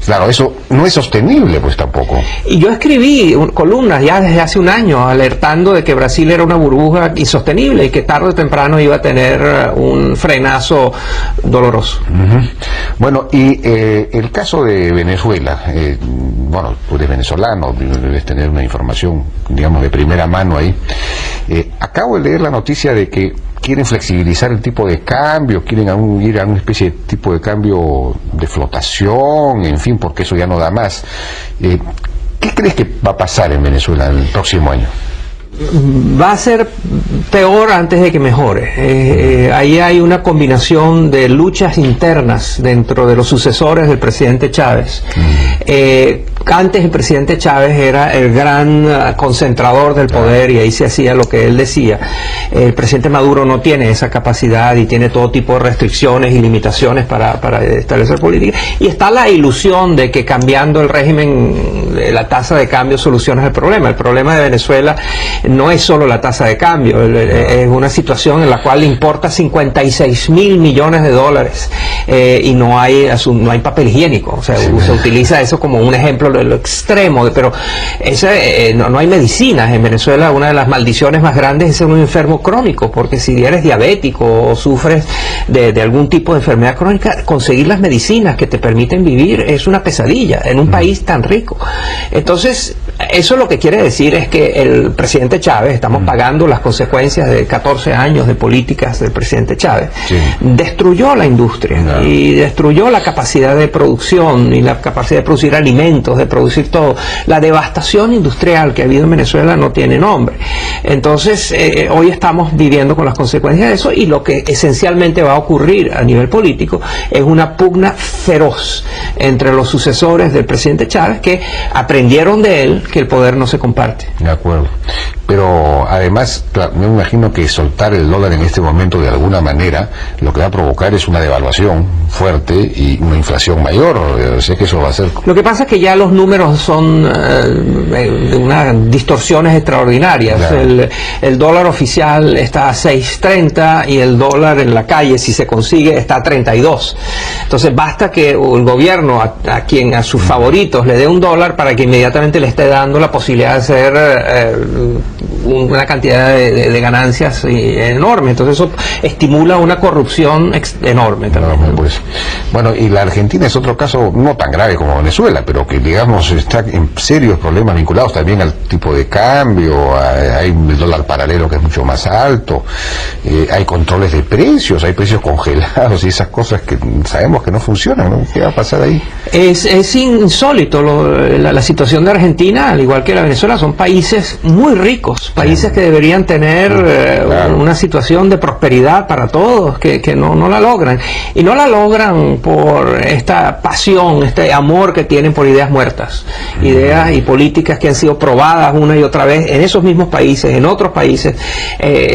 Speaker 1: Claro, eso no es sostenible, pues tampoco.
Speaker 6: Y yo escribí columnas ya desde hace un año alertando de que Brasil era una burbuja insostenible y que tarde o temprano iba a tener un frenazo doloroso.
Speaker 1: Bueno, y el caso de Venezuela, bueno, tú eres venezolano, debes tener una información, digamos, de primera mano ahí. Acabo de leer la noticia de que quieren flexibilizar el tipo de cambio, quieren ir a una especie de tipo de cambio de flotación, en fin, porque eso ya no da más. ¿Qué crees que va a pasar en Venezuela el próximo año?
Speaker 6: Va a ser peor antes de que mejore. Ahí hay una combinación de luchas internas dentro de los sucesores del presidente Chávez. Antes el presidente Chávez era el gran concentrador del poder y ahí se hacía lo que él decía. El presidente Maduro no tiene esa capacidad y tiene todo tipo de restricciones y limitaciones para establecer política, y está la ilusión de que cambiando el régimen, la tasa de cambio soluciona el problema. El problema de Venezuela no es solo la tasa de cambio, es una situación en la cual importa 56.000 millones de dólares y no hay papel higiénico. O sea, se utiliza eso como un ejemplo de lo extremo, pero no hay medicinas en Venezuela. Una de las maldiciones más grandes es ser un enfermo crónico, porque si eres diabético o sufres de algún tipo de enfermedad crónica, conseguir las medicinas que te permiten vivir es una pesadilla en un país tan rico. Entonces, eso lo que quiere decir es que el presidente Chávez, estamos pagando las consecuencias de 14 años de políticas del presidente Chávez, destruyó la industria y destruyó la capacidad de producción y la capacidad de producir alimentos, de producir todo. La devastación industrial que ha habido en Venezuela no tiene nombre. Entonces, hoy estamos viviendo con las consecuencias de eso, y lo que esencialmente va a ocurrir a nivel político es una pugna feroz entre los sucesores del presidente Chávez, que aprendieron de él que el poder no se comparte.
Speaker 1: De acuerdo. Pero además, claro, me imagino que soltar el dólar en este momento de alguna manera lo que va a provocar es una devaluación fuerte y una inflación mayor. O sea que eso va a ser...
Speaker 6: Lo que pasa es que ya los números son de unas distorsiones extraordinarias. Claro. El dólar oficial está a 6.30 y el dólar en la calle, si se consigue, está a 32. Entonces basta que el gobierno a sus favoritos le dé $1 para que inmediatamente le esté dando la posibilidad de hacer una cantidad de ganancias enorme. Entonces eso estimula una corrupción enorme también.
Speaker 1: No, pues. Bueno, y la Argentina es otro caso no tan grave como Venezuela, pero que digamos está en serios problemas vinculados también al tipo de cambio. Hay el dólar paralelo que es mucho más alto, hay controles de precios, hay precios congelados y esas cosas que sabemos que no funcionan, ¿no? ¿Qué va a pasar ahí?
Speaker 6: Es insólito la situación de Argentina, al igual que la Venezuela. Son países muy ricos, países que deberían tener una situación de prosperidad para todos, que no la logran, y no la logran por esta pasión, este amor que tienen por ideas muertas, ideas y políticas que han sido probadas una y otra vez en esos mismos países, en otros países.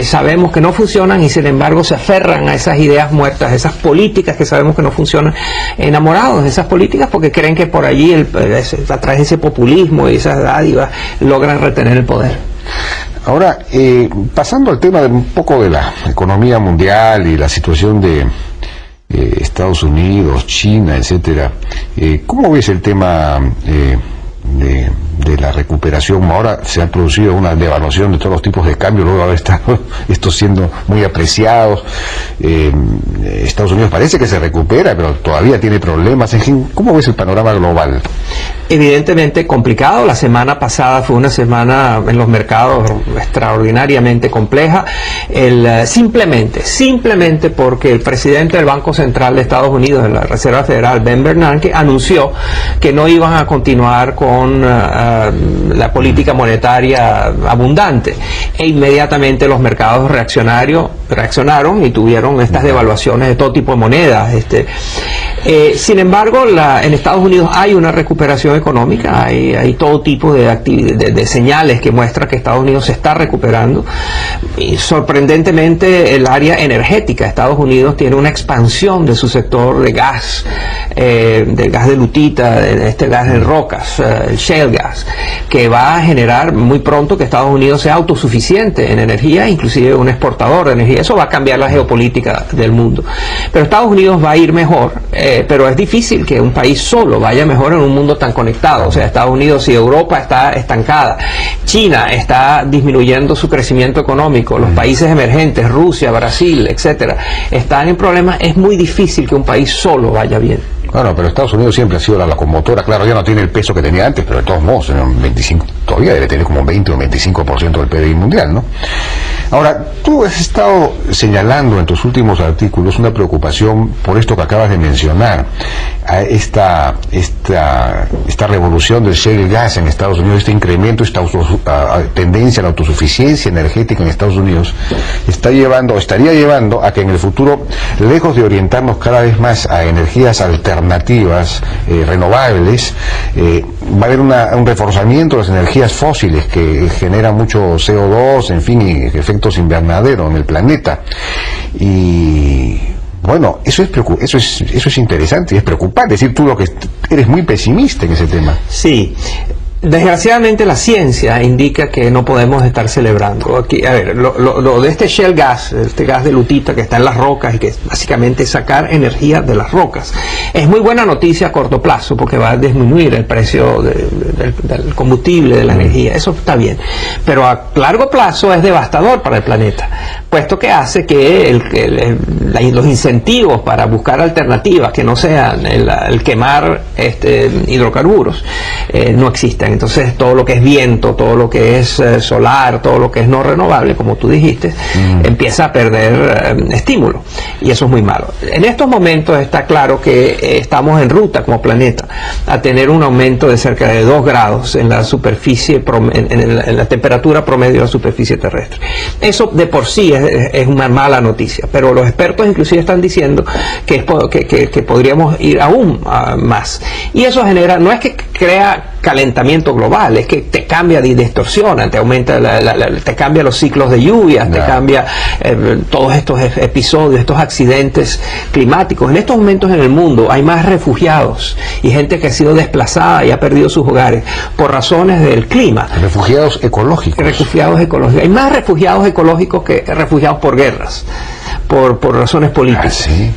Speaker 6: Sabemos que no funcionan y sin embargo se aferran a esas ideas muertas, esas políticas que sabemos que no funcionan, enamorados de esas políticas porque creen que por allí a través de ese populismo y esas dádivas logran retener el poder.
Speaker 7: Ahora, pasando al tema de un poco de la economía mundial y la situación de Estados Unidos, China, etcétera, ¿cómo ves el tema de la recuperación? Ahora se ha producido una devaluación de todos los tipos de cambio, luego de haber estado estos siendo muy apreciados. Estados Unidos parece que se recupera, pero todavía tiene problemas. En fin, ¿cómo ves el panorama global?
Speaker 6: Evidentemente complicado. La semana pasada fue una semana en los mercados extraordinariamente compleja, simplemente porque el presidente del Banco Central de Estados Unidos, de la Reserva Federal, Ben Bernanke, anunció que no iban a continuar con la política monetaria abundante, e inmediatamente los mercados reaccionaron y tuvieron estas devaluaciones de todo tipo de monedas. Sin embargo, en Estados Unidos hay una recuperación económica, hay todo tipo de señales que muestran que Estados Unidos se está recuperando, y sorprendentemente el área energética. Estados Unidos tiene una expansión de su sector de gas, de lutita, de este gas de rocas, el shale gas, que va a generar muy pronto que Estados Unidos sea autosuficiente en energía, inclusive un exportador de energía. Eso va a cambiar la geopolítica del mundo. Pero Estados Unidos va a ir mejor, pero es difícil que un país solo vaya mejor en un mundo tan conectado. O sea, Estados Unidos y Europa está estancada, China está disminuyendo su crecimiento económico, los países emergentes, Rusia, Brasil, etcétera, están en problemas. Es muy difícil que un país solo vaya bien.
Speaker 7: Bueno, pero Estados Unidos siempre ha sido la locomotora. Claro, ya no tiene el peso que tenía antes, pero de todos modos, 25, todavía debe tener como 20 o 25% del PBI mundial, ¿no? Ahora, tú has estado señalando en tus últimos artículos una preocupación por esto que acabas de mencionar, esta revolución del shale gas en Estados Unidos, este incremento, esta tendencia a la autosuficiencia energética en Estados Unidos, estaría llevando a que en el futuro, lejos de orientarnos cada vez más a energías alternativas, renovables, va a haber un reforzamiento de las energías fósiles que generan mucho CO2, en fin, y efectos invernadero en el planeta. Y bueno, eso es interesante y es preocupante. Es decir, tú eres muy pesimista en ese tema.
Speaker 6: Sí. Desgraciadamente la ciencia indica que no podemos estar celebrando. Aquí, a ver, lo de este shale gas, este gas de lutita que está en las rocas y que básicamente es sacar energía de las rocas, es muy buena noticia a corto plazo porque va a disminuir el precio del combustible, de la energía. Eso está bien, pero a largo plazo es devastador para el planeta, puesto que hace que los incentivos para buscar alternativas que no sean el quemar hidrocarburos no existen. Entonces todo lo que es viento, todo lo que es solar, todo lo que es no renovable, como tú dijiste, empieza a perder estímulo, y eso es muy malo. En estos momentos está claro que estamos en ruta como planeta a tener un aumento de cerca de 2 grados en la superficie, en la temperatura promedio de la superficie terrestre. Eso de por sí es una mala noticia, pero los expertos inclusive están diciendo que podríamos ir aún más, y eso genera, no es que crea calentamiento global, es que te cambia y distorsiona, te aumenta te cambia los ciclos de lluvias, te cambia todos estos episodios, estos accidentes climáticos. En estos momentos en el mundo hay más refugiados y gente que ha sido desplazada y ha perdido sus hogares por razones del clima.
Speaker 7: Refugiados ecológicos.
Speaker 6: Refugiados ecológicos. Hay más refugiados ecológicos que refugiados por guerras, por razones políticas.
Speaker 7: ¿Ah, sí?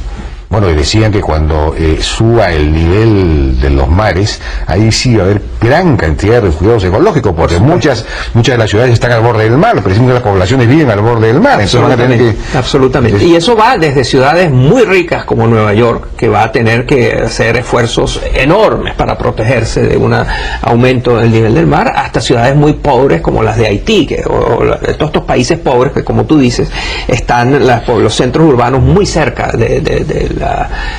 Speaker 7: Bueno, y decían que cuando suba el nivel de los mares, ahí sí va a haber gran cantidad de refugiados ecológicos, porque muchas de las ciudades están al borde del mar, pero decimos que las poblaciones viven al borde del mar.
Speaker 6: Absolutamente. Y eso va desde ciudades muy ricas como Nueva York, que va a tener que hacer esfuerzos enormes para protegerse de un aumento del nivel del mar, hasta ciudades muy pobres como las de Haití, todos estos países pobres que, como tú dices, están los centros urbanos muy cerca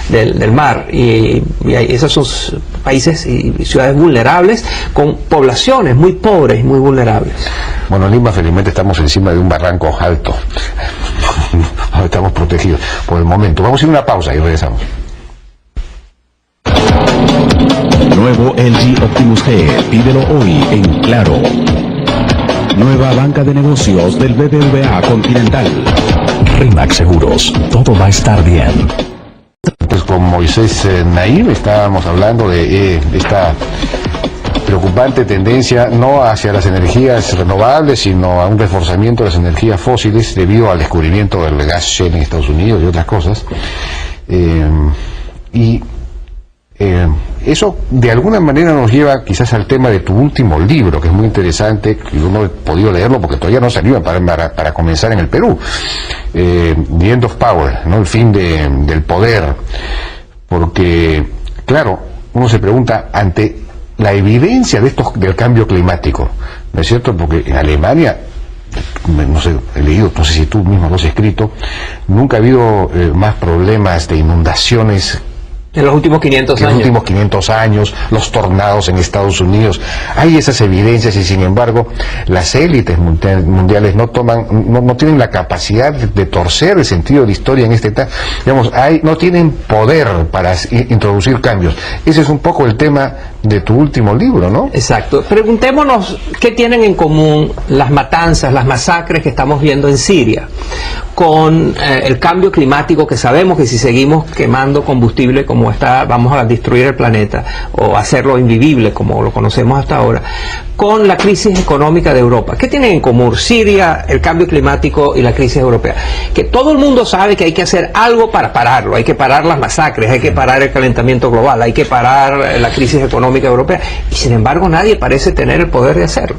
Speaker 6: del mar, y esos son países y ciudades vulnerables con poblaciones muy pobres y muy vulnerables.
Speaker 7: Bueno, en Lima felizmente estamos encima de un barranco alto, estamos protegidos por el momento. Vamos a ir a una pausa y regresamos.
Speaker 2: Nuevo LG Optimus G, pídelo hoy en Claro. Nueva banca de negocios del BBVA Continental. RE/MAX Seguros, todo va a estar bien.
Speaker 7: Pues con Moisés Naim estábamos hablando de esta preocupante tendencia no hacia las energías renovables, sino a un reforzamiento de las energías fósiles debido al descubrimiento del gas shale en Estados Unidos y otras cosas. Eso de alguna manera nos lleva quizás al tema de tu último libro, que es muy interesante, que yo no he podido leerlo porque todavía no salió para comenzar en el Perú. The End of Power, ¿no? El fin del poder. Porque, claro, uno se pregunta ante la evidencia del cambio climático, ¿no es cierto? Porque en Alemania, no sé, he leído, no sé si tú mismo lo has escrito, nunca ha habido más problemas de inundaciones
Speaker 6: en los últimos 500 años.
Speaker 7: En los últimos 500 años, los tornados en Estados Unidos. Hay esas evidencias y sin embargo las élites mundiales no tienen la capacidad de torcer el sentido de la historia en este tema. Digamos, no tienen poder para introducir cambios. Ese es un poco el tema de tu último libro, ¿no?
Speaker 6: Exacto. Preguntémonos qué tienen en común las matanzas, las masacres que estamos viendo en Siria con el cambio climático, que sabemos que si seguimos quemando combustible como está, vamos a destruir el planeta o hacerlo invivible como lo conocemos hasta ahora, con la crisis económica de Europa. ¿Qué tienen en común Siria, el cambio climático y la crisis europea? Que todo el mundo sabe que hay que hacer algo para pararlo, hay que parar las masacres, hay que parar el calentamiento global, hay que parar la crisis económica europea, y sin embargo nadie parece tener el poder de hacerlo.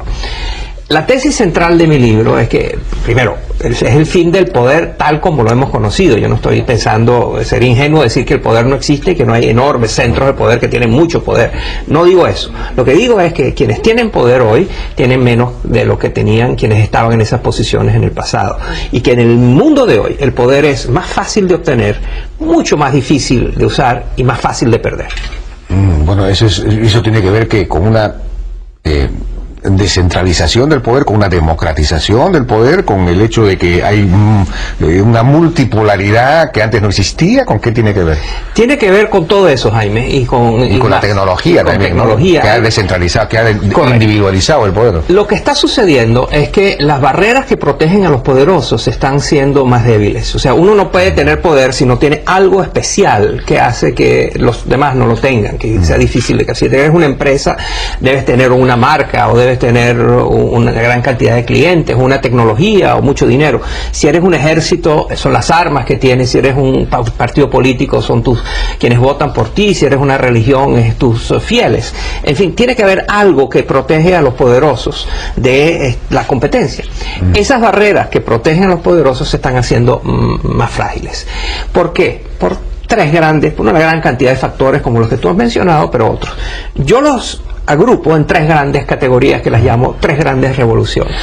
Speaker 6: La tesis central de mi libro es que, primero, es el fin del poder tal como lo hemos conocido. Yo no estoy pensando, ser ingenuo, decir que el poder no existe y que no hay enormes centros de poder que tienen mucho poder. No digo eso. Lo que digo es que quienes tienen poder hoy tienen menos de lo que tenían quienes estaban en esas posiciones en el pasado. Y que en el mundo de hoy el poder es más fácil de obtener, mucho más difícil de usar y más fácil de perder.
Speaker 7: Bueno, eso tiene que ver que con una descentralización del poder, con una democratización del poder, con el hecho de que hay una multipolaridad que antes no existía. ¿Con qué tiene que ver?
Speaker 6: Tiene que ver con todo eso, Jaime, y con
Speaker 7: la tecnología también, ¿no? Que ha descentralizado, que ha individualizado el poder.
Speaker 6: Lo que está sucediendo es que las barreras que protegen a los poderosos están siendo más débiles. O sea, uno no puede tener poder si no tiene algo especial que hace que los demás no lo tengan, que sea difícil de que si eres una empresa debes tener una marca o debes tener una gran cantidad de clientes, una tecnología o mucho dinero. Si eres un ejército, son las armas que tienes. Si eres un partido político, son quienes votan por ti. Si eres una religión, es tus fieles. En fin, tiene que haber algo que protege a los poderosos de la competencia. Esas barreras que protegen a los poderosos se están haciendo más frágiles. ¿Por qué? Por una gran cantidad de factores como los que tú has mencionado, pero otros. Yo los agrupo en tres grandes categorías que las llamo tres grandes revoluciones.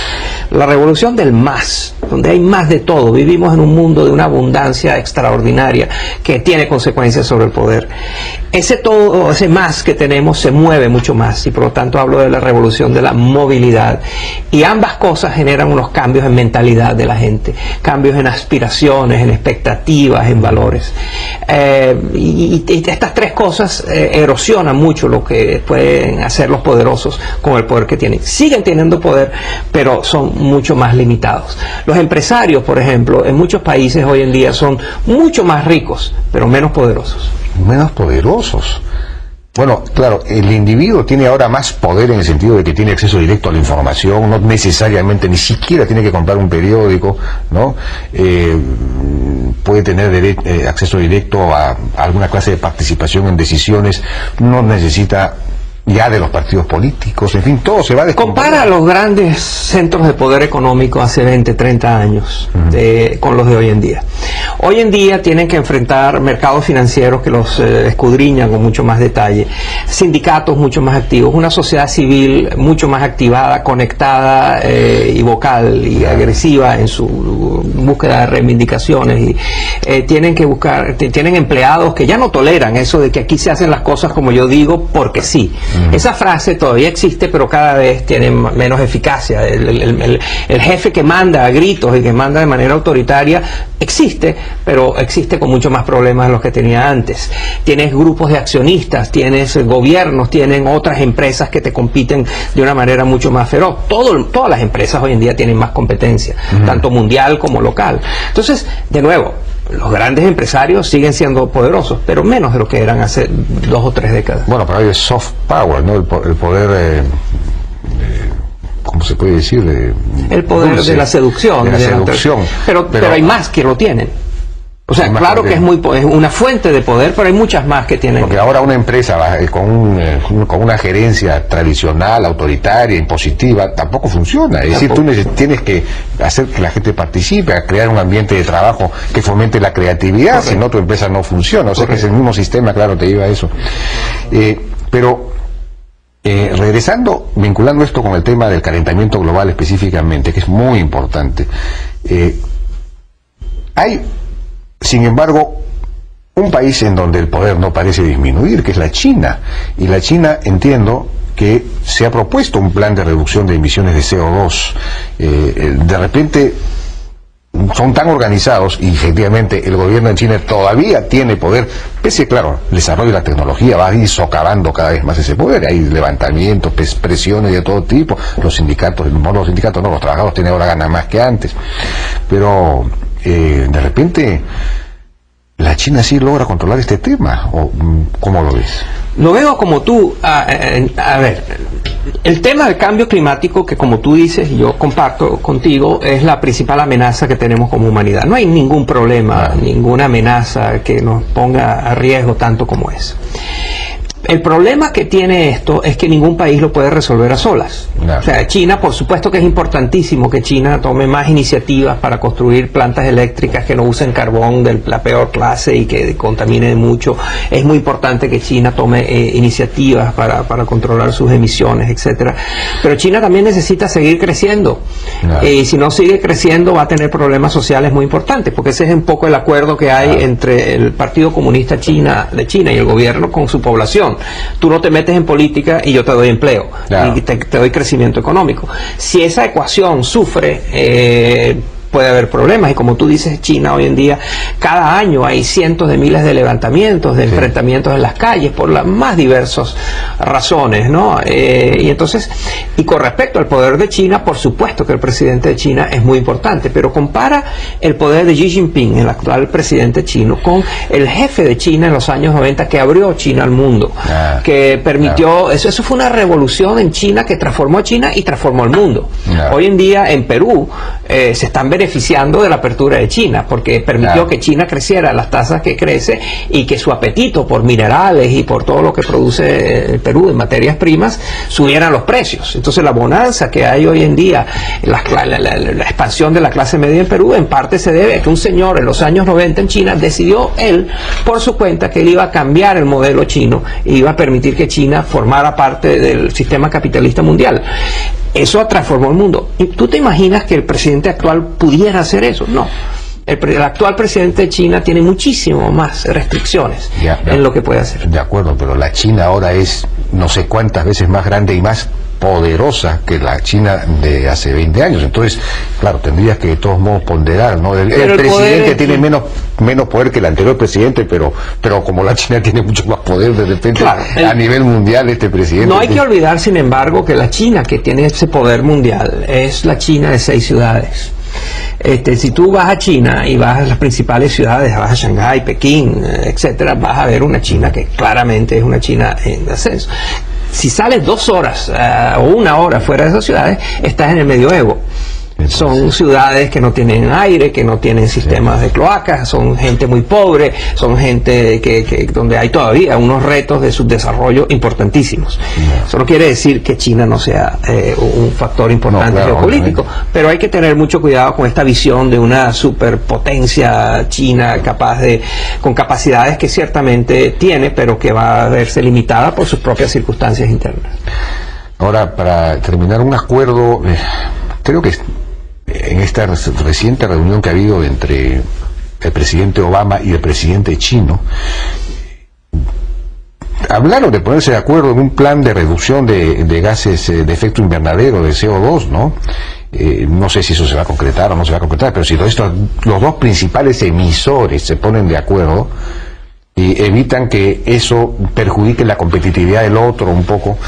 Speaker 6: La revolución del más, donde hay más de todo. Vivimos en un mundo de una abundancia extraordinaria que tiene consecuencias sobre el poder. Ese más que tenemos se mueve mucho más y por lo tanto hablo de la revolución de la movilidad. Y ambas cosas generan unos cambios en mentalidad de la gente, cambios en aspiraciones, en expectativas, en valores. Y estas tres cosas erosionan mucho lo que pueden hacer los poderosos con el poder que tienen. Siguen teniendo poder, pero son mucho más limitados. Los empresarios, por ejemplo, en muchos países hoy en día son mucho más ricos, pero menos poderosos.
Speaker 7: Menos poderosos. Bueno, claro, el individuo tiene ahora más poder en el sentido de que tiene acceso directo a la información, no necesariamente, ni siquiera tiene que comprar un periódico, ¿no? Puede tener acceso directo a alguna clase de participación en decisiones, no necesita ya de los partidos políticos, en fin, todo se va a descomponer.
Speaker 6: Compara los grandes centros de poder económico hace 20, 30 años con los de hoy en día. Hoy en día tienen que enfrentar mercados financieros que los escudriñan con mucho más detalle, sindicatos mucho más activos, una sociedad civil mucho más activada, conectada y vocal y agresiva en su búsqueda de reivindicaciones, y tienen empleados que ya no toleran eso de que aquí se hacen las cosas como yo digo porque sí. Esa frase todavía existe, pero cada vez tiene menos eficacia. El jefe que manda a gritos y que manda de manera autoritaria existe, pero existe con mucho más problemas de los que tenía antes. Tienes grupos de accionistas, tienes gobiernos, tienen otras empresas que te compiten de una manera mucho más feroz. Todas las empresas hoy en día tienen más competencia, tanto mundial como local. Entonces, de nuevo, los grandes empresarios siguen siendo poderosos, pero menos de lo que eran hace 2 o 3 décadas.
Speaker 7: Bueno, pero hay soft power, ¿no? El poder, ¿cómo se puede decir?
Speaker 6: El poder
Speaker 7: dulce,
Speaker 6: de la seducción.
Speaker 7: De la seducción.
Speaker 6: Pero hay más que lo tienen. O sea, claro que es una fuente de poder, pero hay muchas más que tienen.
Speaker 7: Porque ahora una empresa con una gerencia tradicional, autoritaria, impositiva, tampoco funciona. Es decir, tú tienes que hacer que la gente participe, a crear un ambiente de trabajo que fomente la creatividad. Correcto. Si no, tu empresa no funciona. O sea, que es el mismo sistema, claro, te lleva a eso. Regresando, vinculando esto con el tema del calentamiento global específicamente, que es muy importante, hay, sin embargo, un país en donde el poder no parece disminuir, que es la China. Y la China, entiendo que se ha propuesto un plan de reducción de emisiones de CO2. De repente son tan organizados, y efectivamente el gobierno de China todavía tiene poder, pese, claro, el desarrollo de la tecnología va a ir socavando cada vez más ese poder. Hay levantamientos, presiones de todo tipo. Los sindicatos, los trabajadores tienen ahora ganas más que antes. Pero de repente la China sí logra controlar este tema, ¿o cómo lo ves?
Speaker 6: Lo veo como tú. A ver, el tema del cambio climático, que como tú dices, y yo comparto contigo, es la principal amenaza que tenemos como humanidad. No hay ningún problema, ninguna amenaza que nos ponga a riesgo tanto como es. El problema que tiene esto es que ningún país lo puede resolver a solas. O sea, China, por supuesto que es importantísimo que China tome más iniciativas para construir plantas eléctricas que no usen carbón de la peor clase y que contaminen mucho. Es muy importante que China tome iniciativas para controlar sus emisiones, etcétera. Pero China también necesita seguir creciendo. Y si no sigue creciendo va a tener problemas sociales muy importantes, porque ese es un poco el acuerdo que hay entre el Partido Comunista de China y el gobierno con su población. Tú no te metes en política y yo te doy empleo, y te doy crecimiento económico. Si esa ecuación sufre, puede haber problemas, y como tú dices, China hoy en día, cada año hay cientos de miles de levantamientos, de enfrentamientos en las calles, por las más diversas razones, ¿no? Y entonces, y con respecto al poder de China, por supuesto que el presidente de China es muy importante, pero compara el poder de Xi Jinping, el actual presidente chino, con el jefe de China en los años 90, que abrió China al mundo, que permitió, eso fue una revolución en China que transformó a China y transformó al mundo. Hoy en día en Perú se están beneficiando de la apertura de China, porque permitió que China creciera a las tasas que crece y que su apetito por minerales y por todo lo que produce el Perú en materias primas subieran los precios. Entonces la bonanza que hay hoy en día, la expansión de la clase media en Perú, en parte se debe a que un señor en los años 90 en China decidió él por su cuenta que él iba a cambiar el modelo chino e iba a permitir que China formara parte del sistema capitalista mundial. Eso transformó el mundo. ¿Y tú te imaginas que el presidente actual pudiera hacer eso? No. El actual presidente de China tiene muchísimo más restricciones en lo que puede hacer.
Speaker 7: De acuerdo, pero la China ahora es no sé cuántas veces más grande y más poderosa que la China de hace 20 años. Entonces, claro, tendrías que de todos modos ponderar, ¿no? El presidente tiene menos poder que el anterior presidente, pero como la China tiene mucho más poder, de repente, a nivel mundial, este presidente...
Speaker 6: No hay que olvidar, sin embargo, que la China que tiene ese poder mundial es la China de 6 ciudades. Si tú vas a China y vas a las principales ciudades, vas a Shanghái, Pekín, etcétera, vas a ver una China que claramente es una China en ascenso. Si sales 2 horas o 1 hora fuera de esas ciudades, estás en el medioevo. Son ciudades que no tienen aire, que no tienen sistemas de cloacas, son gente muy pobre, son gente donde hay todavía unos retos de subdesarrollo importantísimos. Eso no quiere decir que China no sea un factor importante geopolítico, pero hay que tener mucho cuidado con esta visión de una superpotencia china con capacidades que ciertamente tiene, pero que va a verse limitada por sus propias circunstancias internas.
Speaker 7: Ahora, para terminar, un acuerdo, creo que en esta reciente reunión que ha habido entre el presidente Obama y el presidente chino, hablaron de ponerse de acuerdo en un plan de reducción de gases de efecto invernadero, de CO2, ¿no? No sé si eso se va a concretar o no se va a concretar, pero si los dos principales emisores se ponen de acuerdo, y evitan que eso perjudique la competitividad del otro un poco,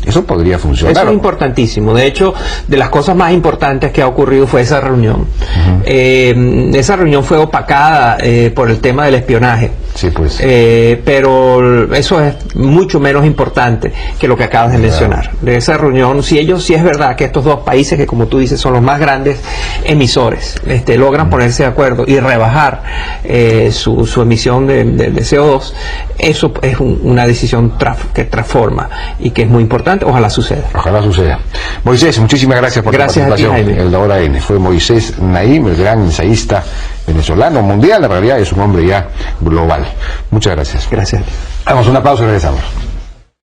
Speaker 7: eso podría funcionar.
Speaker 6: Eso es importantísimo. De hecho, de las cosas más importantes que ha ocurrido fue esa reunión. Esa reunión fue opacada por el tema del espionaje.
Speaker 7: Sí, pues.
Speaker 6: Pero eso es mucho menos importante que lo que acabas de mencionar. De esa reunión, si es verdad que estos dos países, que como tú dices son los más grandes emisores, logran ponerse de acuerdo y rebajar su emisión de CO2, eso es una decisión que transforma y que es muy importante. Ojalá suceda.
Speaker 7: Ojalá suceda. Moisés, muchísimas gracias por tu participación en La Hora N. Fue Moisés Naim, el gran ensayista venezolano, mundial, en realidad es un hombre ya global. Muchas gracias.
Speaker 6: Gracias.
Speaker 7: Damos una pausa y regresamos.